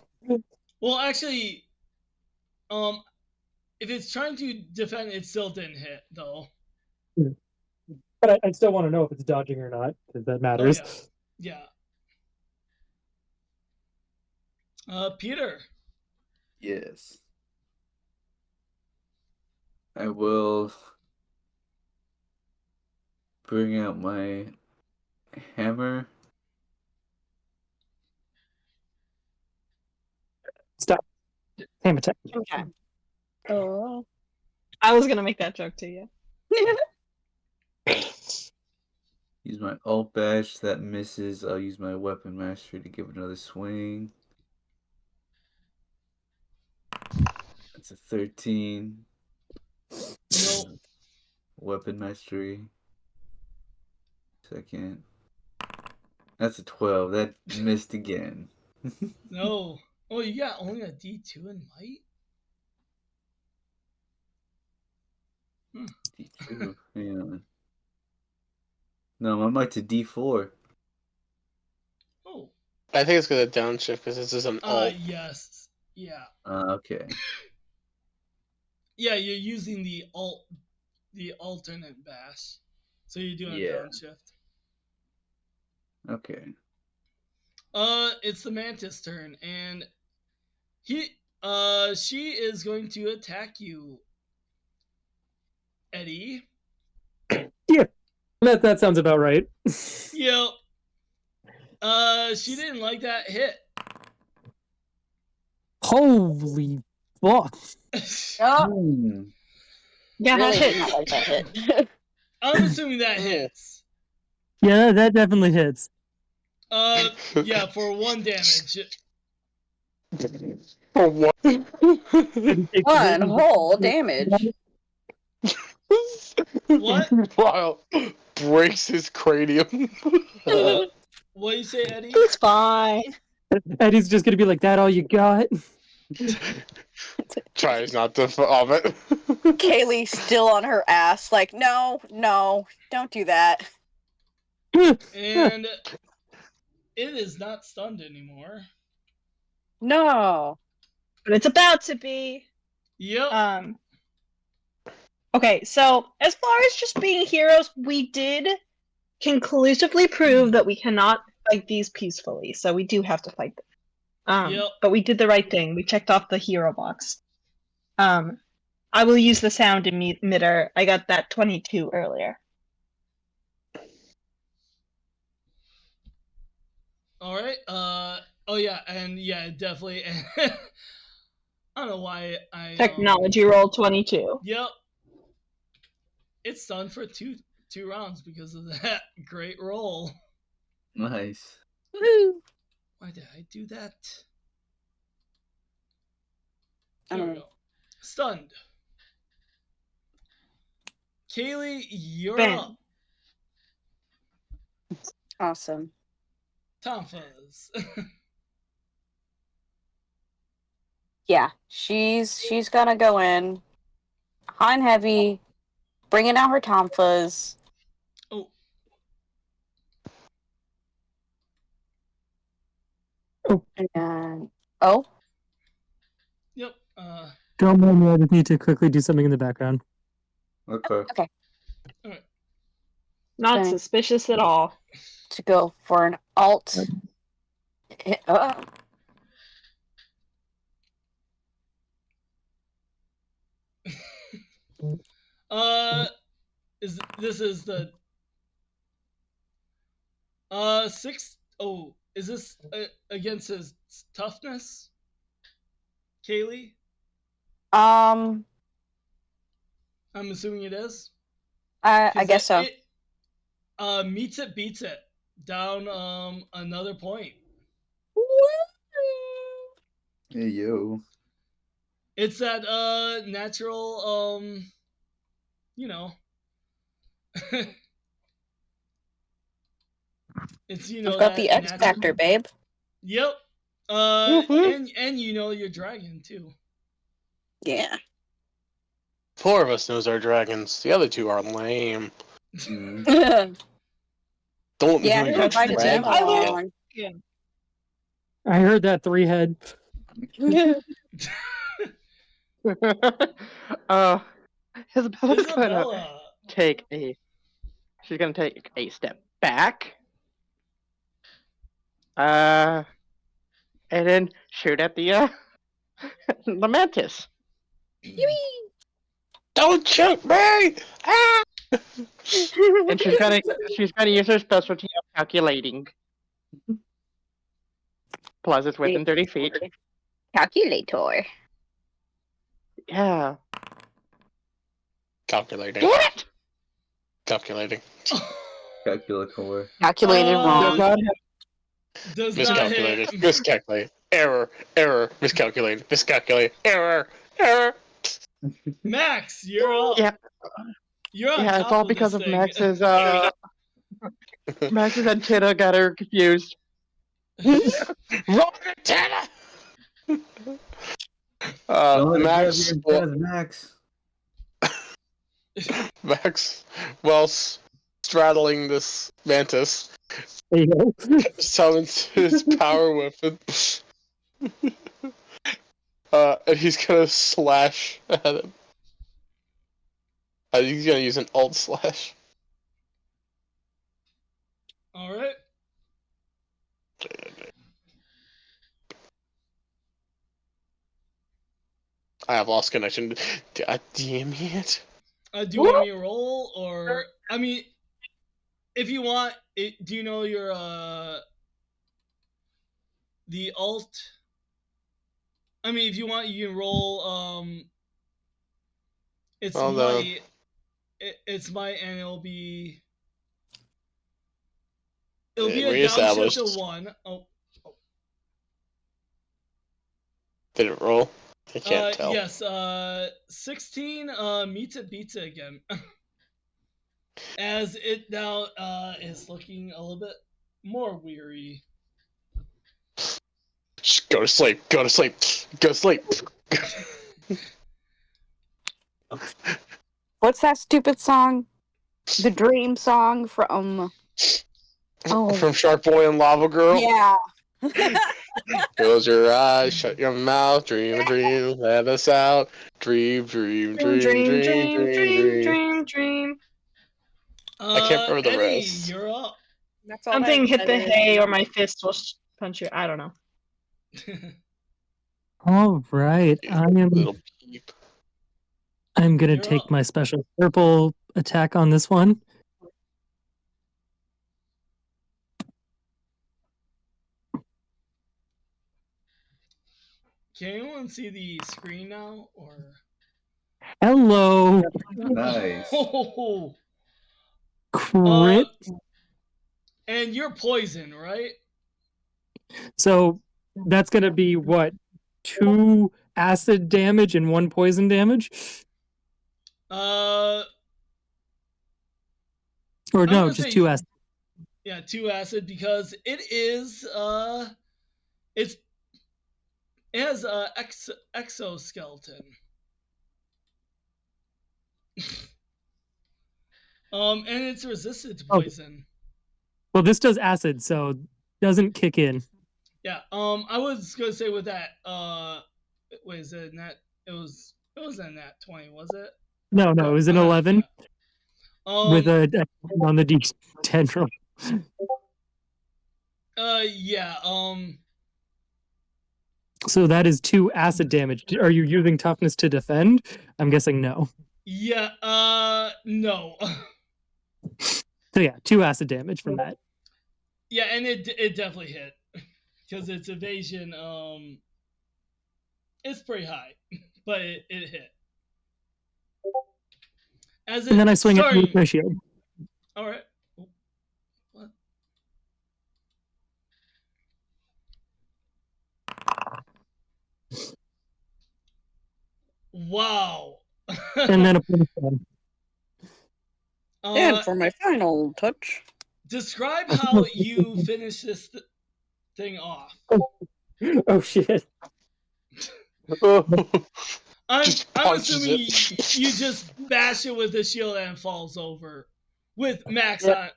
Well, actually, if it's trying to defend, it still didn't hit though. but I still want to know if it's dodging or not, because that matters. Oh, yeah. Peter. Yes. I will bring out my hammer. Stop. Ham attack. Okay. Oh. I was gonna make that joke to you. Use my ult bash. That misses. I'll use my weapon mastery to give another swing. That's a 13. Nope. Weapon mastery. Second. That's a 12. That missed again. No. Oh, you got only a D2 in might? D2. Hang on. No, my might's a D4. I think it's gonna downshift because this is an alt. Yes. Yeah. Okay. Yeah, you're using the alternate bash. So you're doing Yeah. downshift. Okay. It's the mantis turn, and she is going to attack you, Eddie. Yeah, that sounds about right. Yep. She didn't like that hit. Holy fuck! Oh, Yeah, really that did not hits. like that hit. I'm assuming that hits. Yeah, that definitely hits. Yeah, for 1 damage. For what? One whole damage. What? Wow. Breaks his cranium. What do you say, Eddie? It's fine. Eddie's just gonna be like, "That all you got?" Tries not to vomit. Kaylee still on her ass, like, no, don't do that. And it is not stunned anymore. No. But it's about to be. Yep. Okay, so as far as just being heroes, we did conclusively prove that we cannot fight these peacefully, so we do have to fight them. Yep. But we did the right thing. We checked off the hero box. I will use the sound emitter. I got that 22 earlier. All right. Oh yeah, and yeah, definitely. I don't know why I. Technology roll 22. Yep. It's stunned for two rounds because of that great roll. Nice. Woo. Why did I do that? I There don't we know. go. Stunned. Kaylee, you're Bam. up. Awesome. Tom Fuzz. Yeah, she's gonna go in high and heavy, bringing out her Tom Fuzz. Oh. And oh, Yep. Don't mind me. I just need to quickly do something in the background. Okay. Not Okay. suspicious at all. To go for an alt. This is the 6. Oh, is this against his toughness, Kaylee? Um, I'm assuming it is. I guess so. Meets it, beats it. Down another point. Hey yo. It's that natural you know. It's I've got that the X natural. Factor, babe. Yep. Woohoo. And you know your dragon too. Yeah. 4 of us knows our dragons. The other 2 are lame. Mm. Don't Yeah, know I your invited them dragon. along. I heard that 3-head. Isabella's gonna Isabella. take a. She's gonna take a step back. And then shoot at the the mantis. Don't shoot me! Ah! And she's gonna use her specialty of calculating. Plus, it's within 30 feet. Calculator. Yeah. Calculating. Damn it! Calculating. Calculator. Calculated Uh, Does wrong. not have Does not Miscalculated. hit. Miscalculated. Error. Miscalculated. Miscalculated. Error. Max, you're up. Yeah. You're on Yeah, top it's all of because this of thing. Max's antenna got her confused. Wrong antenna! Don't let Max. it grab your antennas, Max. Max. Well, straddling this mantis, There you go. summons his power weapon. And he's gonna slash at him. I think he's gonna use an alt slash. All right. I have lost connection. God damn it. Do you want me to roll, or I mean, if you want, do you know your the alt? I mean, if you want, you can roll. It's Well, might. It's might, and it'll be. It'll be a downshift reestablished. of 1. Oh. Did it roll? I can't tell. Yes. 16. Meets it, beats it again. As it now is looking a little bit more weary. Just go to sleep. Go to sleep. Go to sleep. What's that stupid song? The dream song from. Oh. From Shark Boy and Lava Girl. Yeah. Close your eyes, shut your mouth, dream a dream, let us out. Dream, dream, dream, dream, dream, dream. dream. I can't remember the Eddie, rest. you're up. That's all Something that hit the is. hay, or my fist will punch you. I don't know. All right. Little peep. I'm gonna You're take up. my special purple attack on this one. Can anyone see the screen now, or? Hello. Nice. Oh, Crit. and you're poison, right? So that's gonna be what? 2 acid damage and 1 poison damage? Or Or I'm no, gonna just say 2 acid. Yeah, 2 acid, because it is it has a exoskeleton. And it's resistant to poison. Well, this does acid, so doesn't kick in. Yeah. I was gonna say with that. Wait, is it nat? It was a nat 20, was it? No, it was an 11 with a on the D10 roll. Yeah. So that is 2 acid damage. Are you using toughness to defend? I'm guessing no. Yeah. No. So yeah, 2 acid damage from that. Yeah, and it definitely hit, because its evasion it's pretty high, but it hit. And then I swing it with my shield. All right. What? Wow. And then a bonus one. And for my final touch. Describe how you finish this thing off. Oh shit. I'm punches assuming it. you just bash it with the shield and it falls over, with Max Yeah.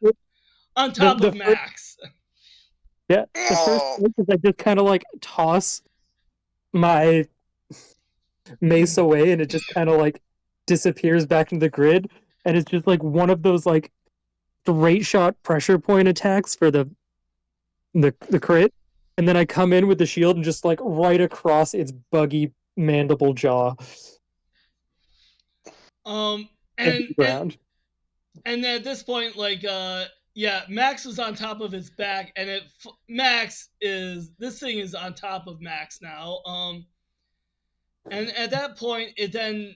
on top The of Max. Yeah, the first thing is I just kind of like toss my mace away, and it just kind of like disappears back into the grid, and it's just like one of those like straight shot pressure point attacks for the crit, and then I come in with the shield and just like right across its buggy mandible jaw. And at this point, like yeah, Max was on top of his back, and this thing is on top of Max now. And at that point, it then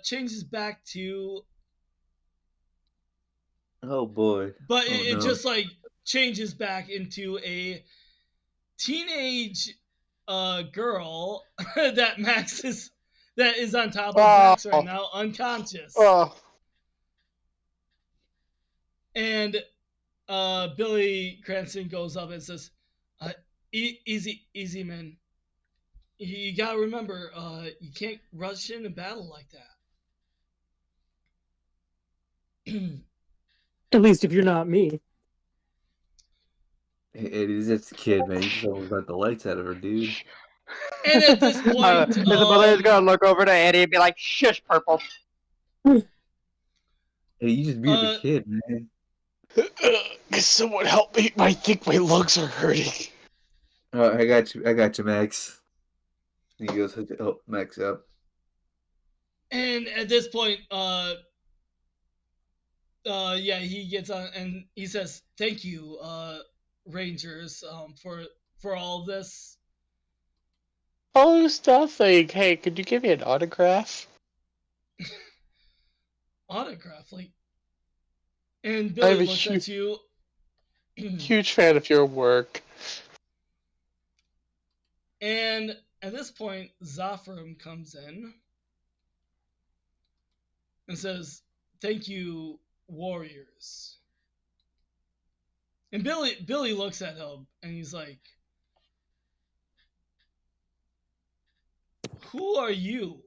changes back to. Oh boy. But Oh, it no. just like changes back into a teenage girl that is on top of Max right now, unconscious. And Billy Cranston goes up and says, easy man. You gotta remember, you can't rush into battle like that. At least if you're not me. He's just a kid, man. You just almost got the lights out of her, dude. And at this point, his mother is gonna look over to Eddie and be like, "Shush, Purple." Hey, you just beat up Uh, a kid, man. Can someone help me? I think my lungs are hurting. I got you, Max. He goes to help Max up. and at this point, yeah, he gets on and he says, "Thank you, Rangers, for all of this." Oh, stuff like, hey, could you give me an autograph? Autograph, like, and I'm Billy a looks at you. huge fan of your work. And at this point, Zafram comes in and says, "Thank you, warriors." And Billy looks at him and he's like, "Who are you?"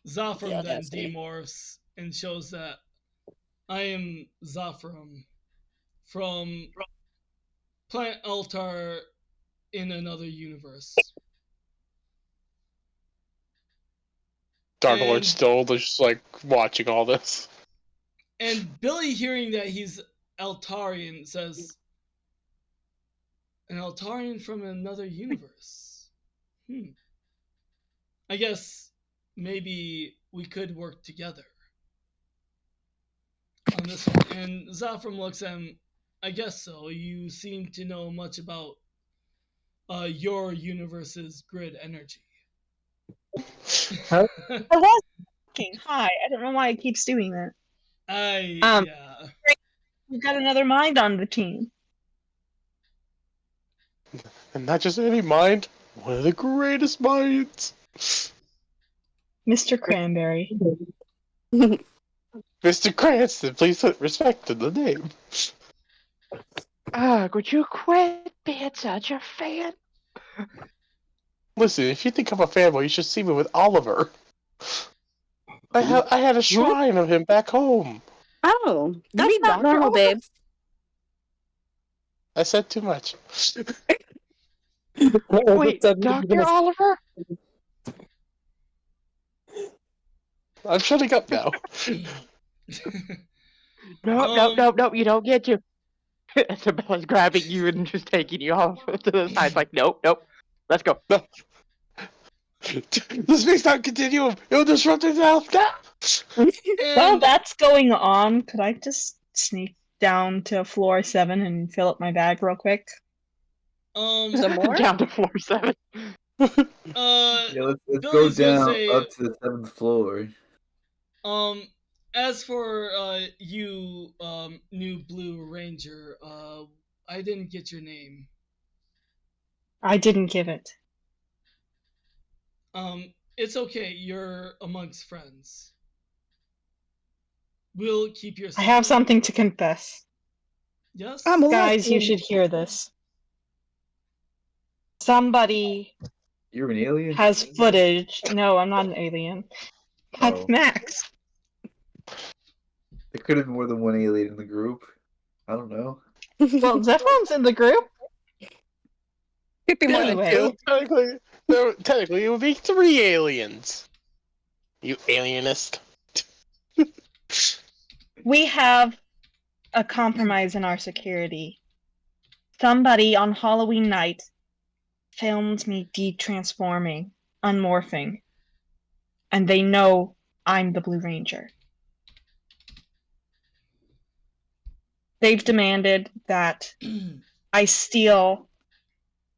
Zafram Yeah, then that's me. demorphs and shows that I am Zafram from Planet Altar in another universe. Darklord And still just like watching all this. and Billy, hearing that he's Altarian, says, "An Altarian from another universe. I guess maybe we could work together on this one." And Zafram looks at him. "I guess so. You seem to know much about your universe's grid energy." Huh? I was talking. Hi. I don't know why it keeps doing that. Yeah. We've got another mind on the team. And not just any mind, one of the greatest minds. Mr. Cranberry. Mr. Cranston, please put respect to the name. Would you quit being such a fan? Listen, if you think I'm a fanboy, you should see me with Oliver. I had a shrine of him back home. Oh, You that's mean not Dr. normal, Oliver? babe. I said too much. All of a Wait, sudden, you're Dr. gonna- Oliver? I'm shutting up now. No, you don't get to. Isabella's grabbing you and just taking you off to the side. Like, nope, let's go. No. The space-time continuum, it will disrupt his health now. While And that's going on, could I just sneak down to floor 7 and fill up my bag real quick? Some more? Down to floor 7. Yeah, let's go Billy's gonna down say, up to the 7th floor. as for you, new Blue Ranger, I didn't get your name. I didn't give it. It's okay. You're amongst friends. We'll keep your I secret. have something to confess. Yes. I'm a Guys, you lesbian. should hear this. Somebody You're an alien? has footage. No, I'm not an alien. That's Oh. Max. There could have been more than one alien in the group. I don't know. Well, Zephron's in the group. Could be more than Anyway. two. Technically, it would be 3 aliens. You alienist. We have a compromise in our security. Somebody on Halloween night filmed me de-transforming, unmorphing. And they know I'm the Blue Ranger. They've demanded that I steal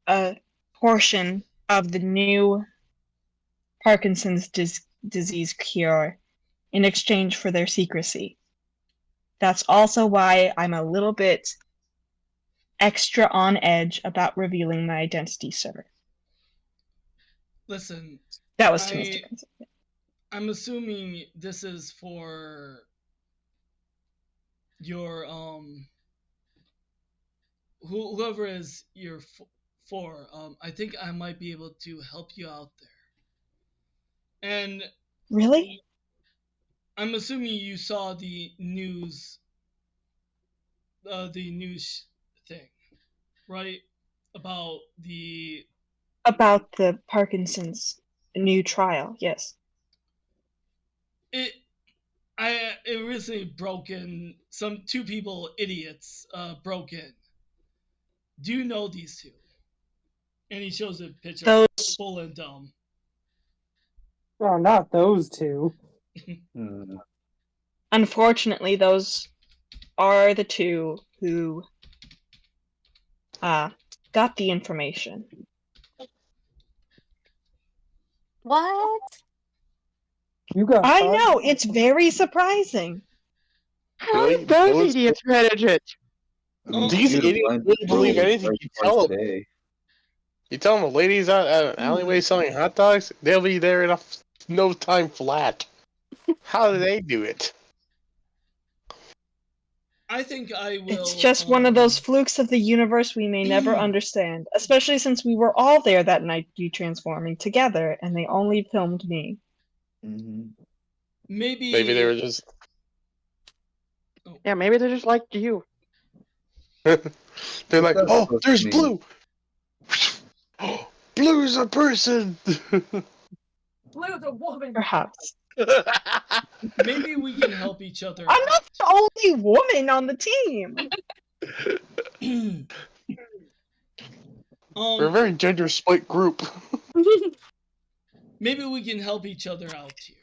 a portion of the new Parkinson's disease cure in exchange for their secrecy. That's also why I'm a little bit extra on edge about revealing my identity, sir. Listen, That was to Mr. Crimson. I'm assuming this is for your whoever is your for. I think I might be able to help you out there. And Really? I'm assuming you saw the news thing, right? About the About the Parkinson's new trial, yes. it recently broke in. Two people, idiots, broke in. Do you know these two? And he shows a picture Those of Bull and Dumb. Oh, not those two. Hmm. Unfortunately, those are the two who got the information. What? You got I caught? know, it's very surprising. How Really? did those Those- idiots manage it? I mean, These due to idiots blind wouldn't people believe with anything bright you lights tell them. today. You tell them a lady's out at an alleyway selling hot dogs, they'll be there in no time flat. How do they do it? I think I will. It's just one of those flukes of the universe we may never understand, especially since we were all there that night transforming together, and they only filmed me. Mm-hmm. Maybe Maybe they were just. Yeah, maybe they're just like you. They're like, That's oh, supposed to there's mean- Blue! Blue's a person! Blue's a woman. Perhaps. maybe we can help each other. I'm not the only woman on the team. We're a very gender split group. Maybe we can help each other out here.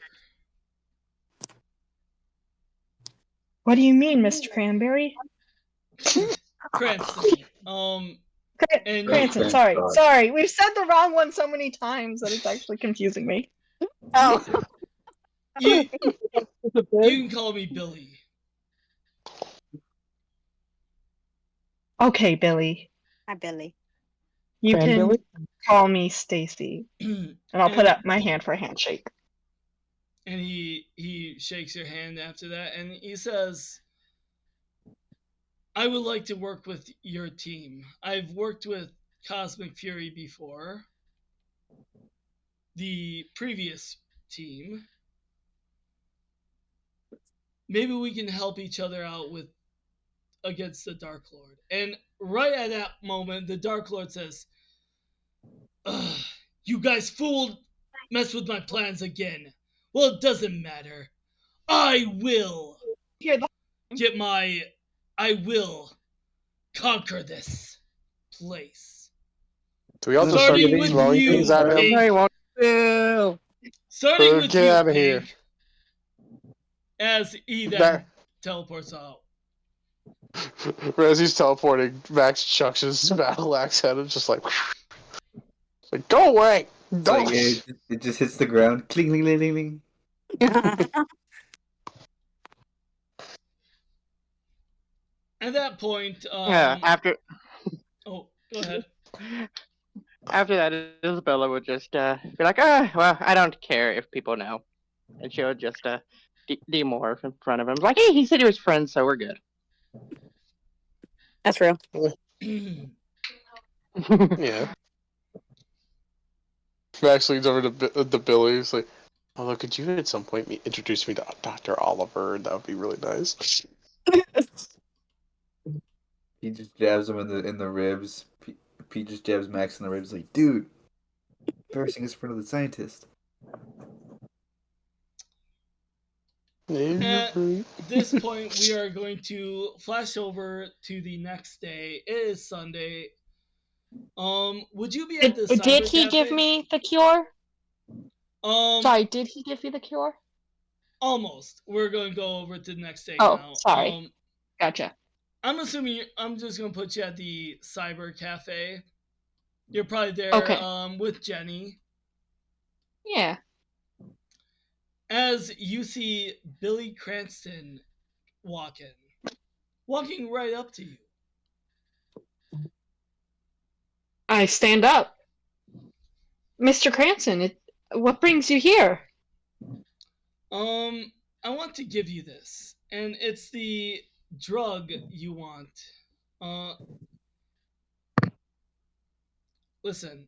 What do you mean, Mr. Cranberry? Cranston. And Cranston, sorry. We've said the wrong one so many times that it's actually confusing me. Oh. you can call me Billy. Okay, Billy. Hi, Billy. You can Cranberry? call me Stacy, and I'll put up my hand for a handshake. And he shakes your hand after that, and he says, I would like to work with your team. I've worked with Cosmic Fury before, the previous team. Maybe we can help each other out against the Dark Lord. And right at that moment, the Dark Lord says, "Ugh, you guys mess with my plans again. Well, it doesn't matter. I will I will conquer this place. Do we also start Starting getting with throwing you, things at him? Pink. No, you won't. Boo. Starting with Get you, outta here. Pink. As he then That- teleports out. As he's teleporting, Max chucks his battle axe at him, just like, it's like go away! It's Don't. like it just hits the ground. Cling, cling, cling, cling, cling. At that point, Yeah, oh, go ahead. after that, Isabella would just be like, well, I don't care if people know. And she would just demorph in front of him. Like, hey, he said he was friends, so we're good. That's real. Yeah. Max leans over to Billy. He's like, "Although, could you at some point introduce me to Dr. Oliver? That would be really nice." He just jabs him in the ribs. Pete just jabs Max in the ribs. Like, dude, embarrassing us in front of the scientist. At this point, we are going to flash over to the next day. It is Sunday. Would you be at the Did cyber he give cafe? me the cure? Sorry, did he give you the cure? Almost. We're going to go over to the next day Oh, now. sorry. Gotcha. I'm assuming I'm just going to put you at the cyber cafe. You're probably there with Jenny. Yeah. As you see Billy Cranston walking right up to you. I stand up. Mr. Cranston, what brings you here? I want to give you this, and it's the drug you want. Listen,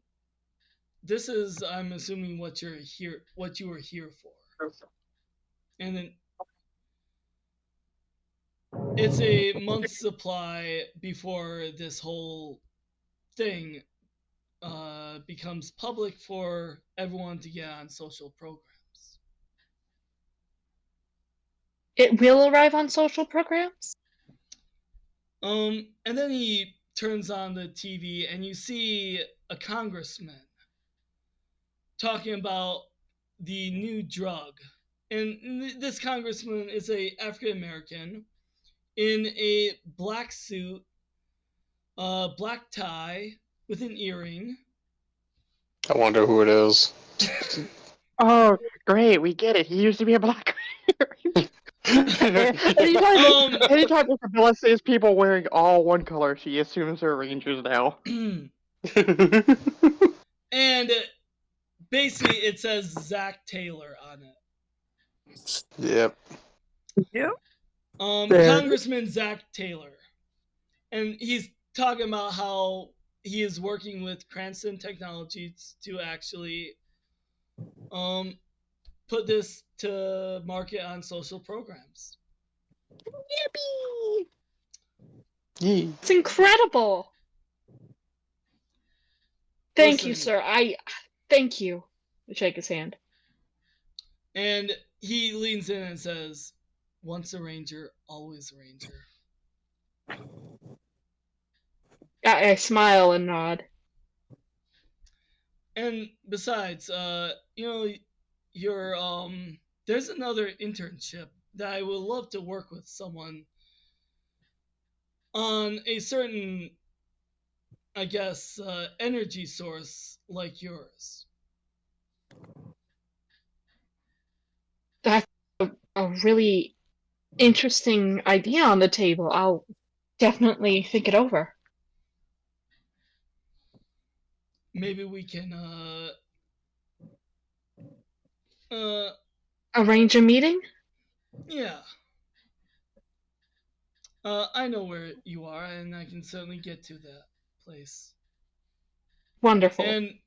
this is, I'm assuming, what you were here for. And then it's a month's supply before this whole thing becomes public for everyone to get on social programs. It will arrive on social programs? And then he turns on the TV and you see a congressman talking about the new drug. And this congressman is a African American in a black suit, black tie with an earring. I wonder who it is. Oh, great, we get it. He used to be a black. anytime, anytime Isabella sees people wearing all one color, she assumes they're rangers now. And basically, it says Zach Taylor on it. Yep. Yep. Congressman Zach Taylor, and he's talking about how he is working with Cranston Technologies to actually put this to market on social programs. Yippee! It's incredible. Thank you, Listen. sir. Thank you. I shake his hand. And he leans in and says, "Once a ranger, always a ranger." I smile and nod. And besides, there's another internship that I would love to work with someone on a certain, I guess, energy source like yours. That's a really interesting idea on the table. I'll definitely think it over. Maybe we can Arrange a meeting? yeah. I know where you are, and I can certainly get to that place. Wonderful. And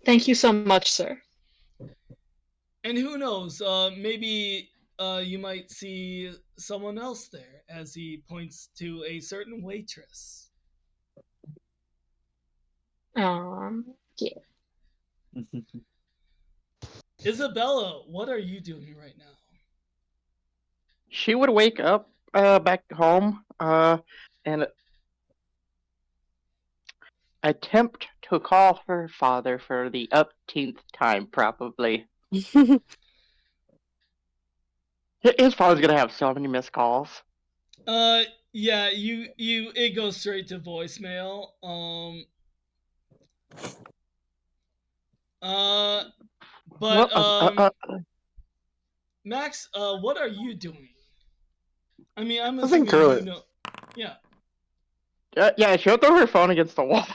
thank you so much, sir. And who knows? Maybe you might see someone else there, as he points to a certain waitress. Yeah. Isabella, what are you doing right now? She would wake up back home and attempt to call her father for the upteenth time, probably. His father's gonna have so many missed calls. Yeah, it goes straight to voicemail. But Max, what are you doing? I mean, I'm assuming you know. Yeah. Yeah, she'll throw her phone against the wall.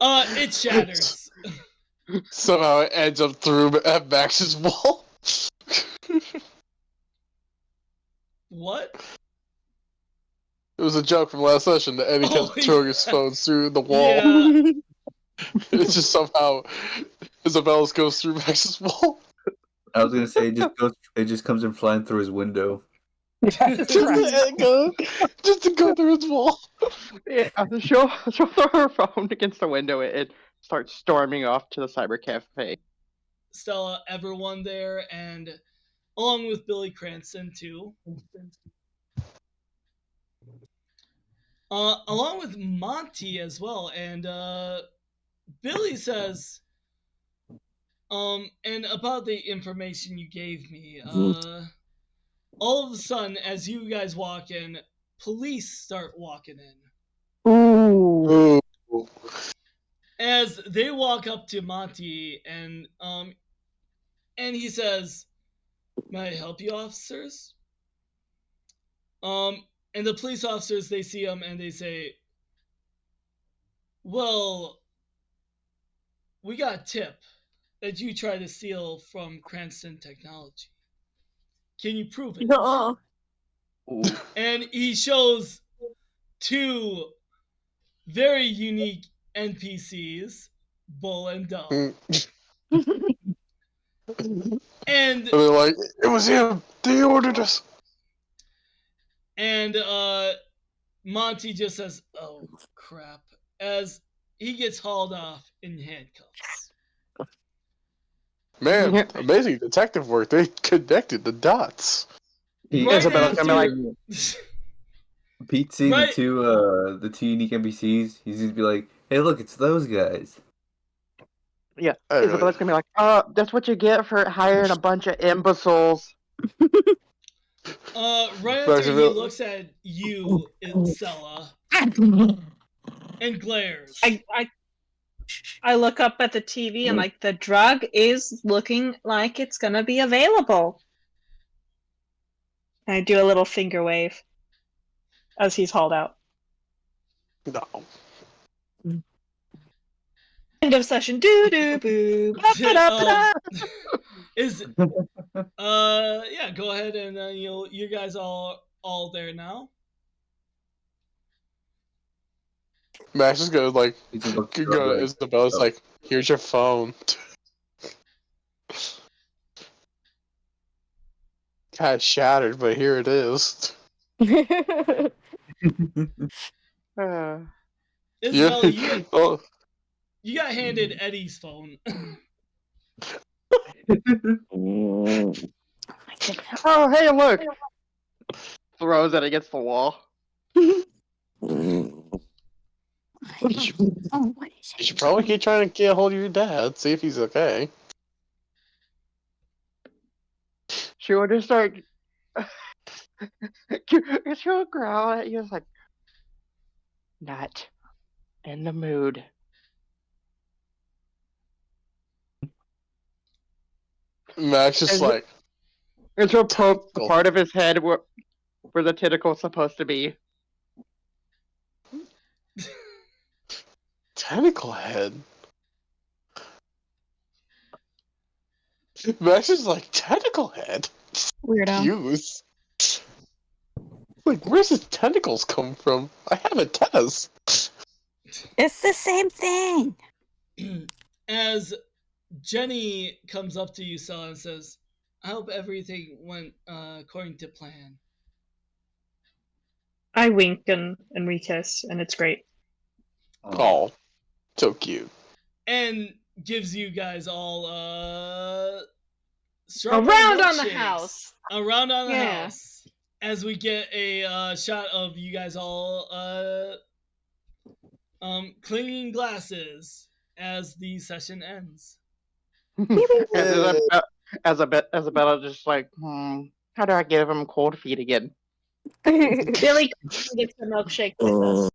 It shatters. Somehow it ends up through at Max's wall. What? It was a joke from last session that Eddie kept throwing his phone through the wall. Yeah. It's just somehow Isabella's goes through Max's wall. I was gonna say it just comes in flying through his window. Just to go through his wall. Yeah, she'll throw her phone against the window and start storming off to the cyber cafe. Stella, everyone there, and along with Billy Cranston too. Along with Monty as well, and Billy says, and about the information you gave me, all of a sudden, as you guys walk in, police start walking in. Ooh. As they walk up to Monty, and he says, "May I help you, officers?" And the police officers, they see him and they say, "Well, we got a tip that you tried to steal from Cranston Technology. Can you prove it?" No. And he shows two very unique NPCs, Bull and Dove. And they're like, "It was him. They ordered us." And Monty just says, "Oh crap," as he gets hauled off in handcuffs. Man, Yeah. amazing detective work. They connected the dots. Right Isabella's gonna be like, after, Pete seeing Right. the two unique NPCs, he's gonna be like, "Hey, look, it's those guys." yeah. Anyway. Isabella's gonna be like, that's what you get for hiring a bunch of imbeciles. right after Max, he real- looks at you, Stella, and glares. I look up at the TV and like the drug is looking like it's gonna be available. I do a little finger wave as he's hauled out. No. End of session. Doo doo boo. Is yeah, go ahead and you guys all there now. Max is gonna like He's gonna look go to like, Isabella's oh. like, here's your phone. Kind of shattered, but here it is. Isabella, Oh, you got handed Eddie's phone. Oh, hey, look! Throws it against the wall. you should probably keep trying to get a hold of your dad, see if he's okay. She would just start. She'll growl at you, like, not in the mood. Max is like, And she'll poke the Tentacle. part of his head where the tentacle's supposed to be. tentacle head. Max is like, tentacle head? Weirdo. Use. Like, where's his tentacles come from? I have antennas. It's the same thing. As Jenny comes up to you, Stella, and says, "I hope everything went according to plan." I wink and we kiss, and it's great. Oh, so cute. And gives you guys all A strawberry round on the milkshakes. house. A round on the Yeah. house. As we get a shot of you guys all cleaning glasses as the session ends. Isabella just like, how do I give him cold feet again? Billy gets the milkshake with us.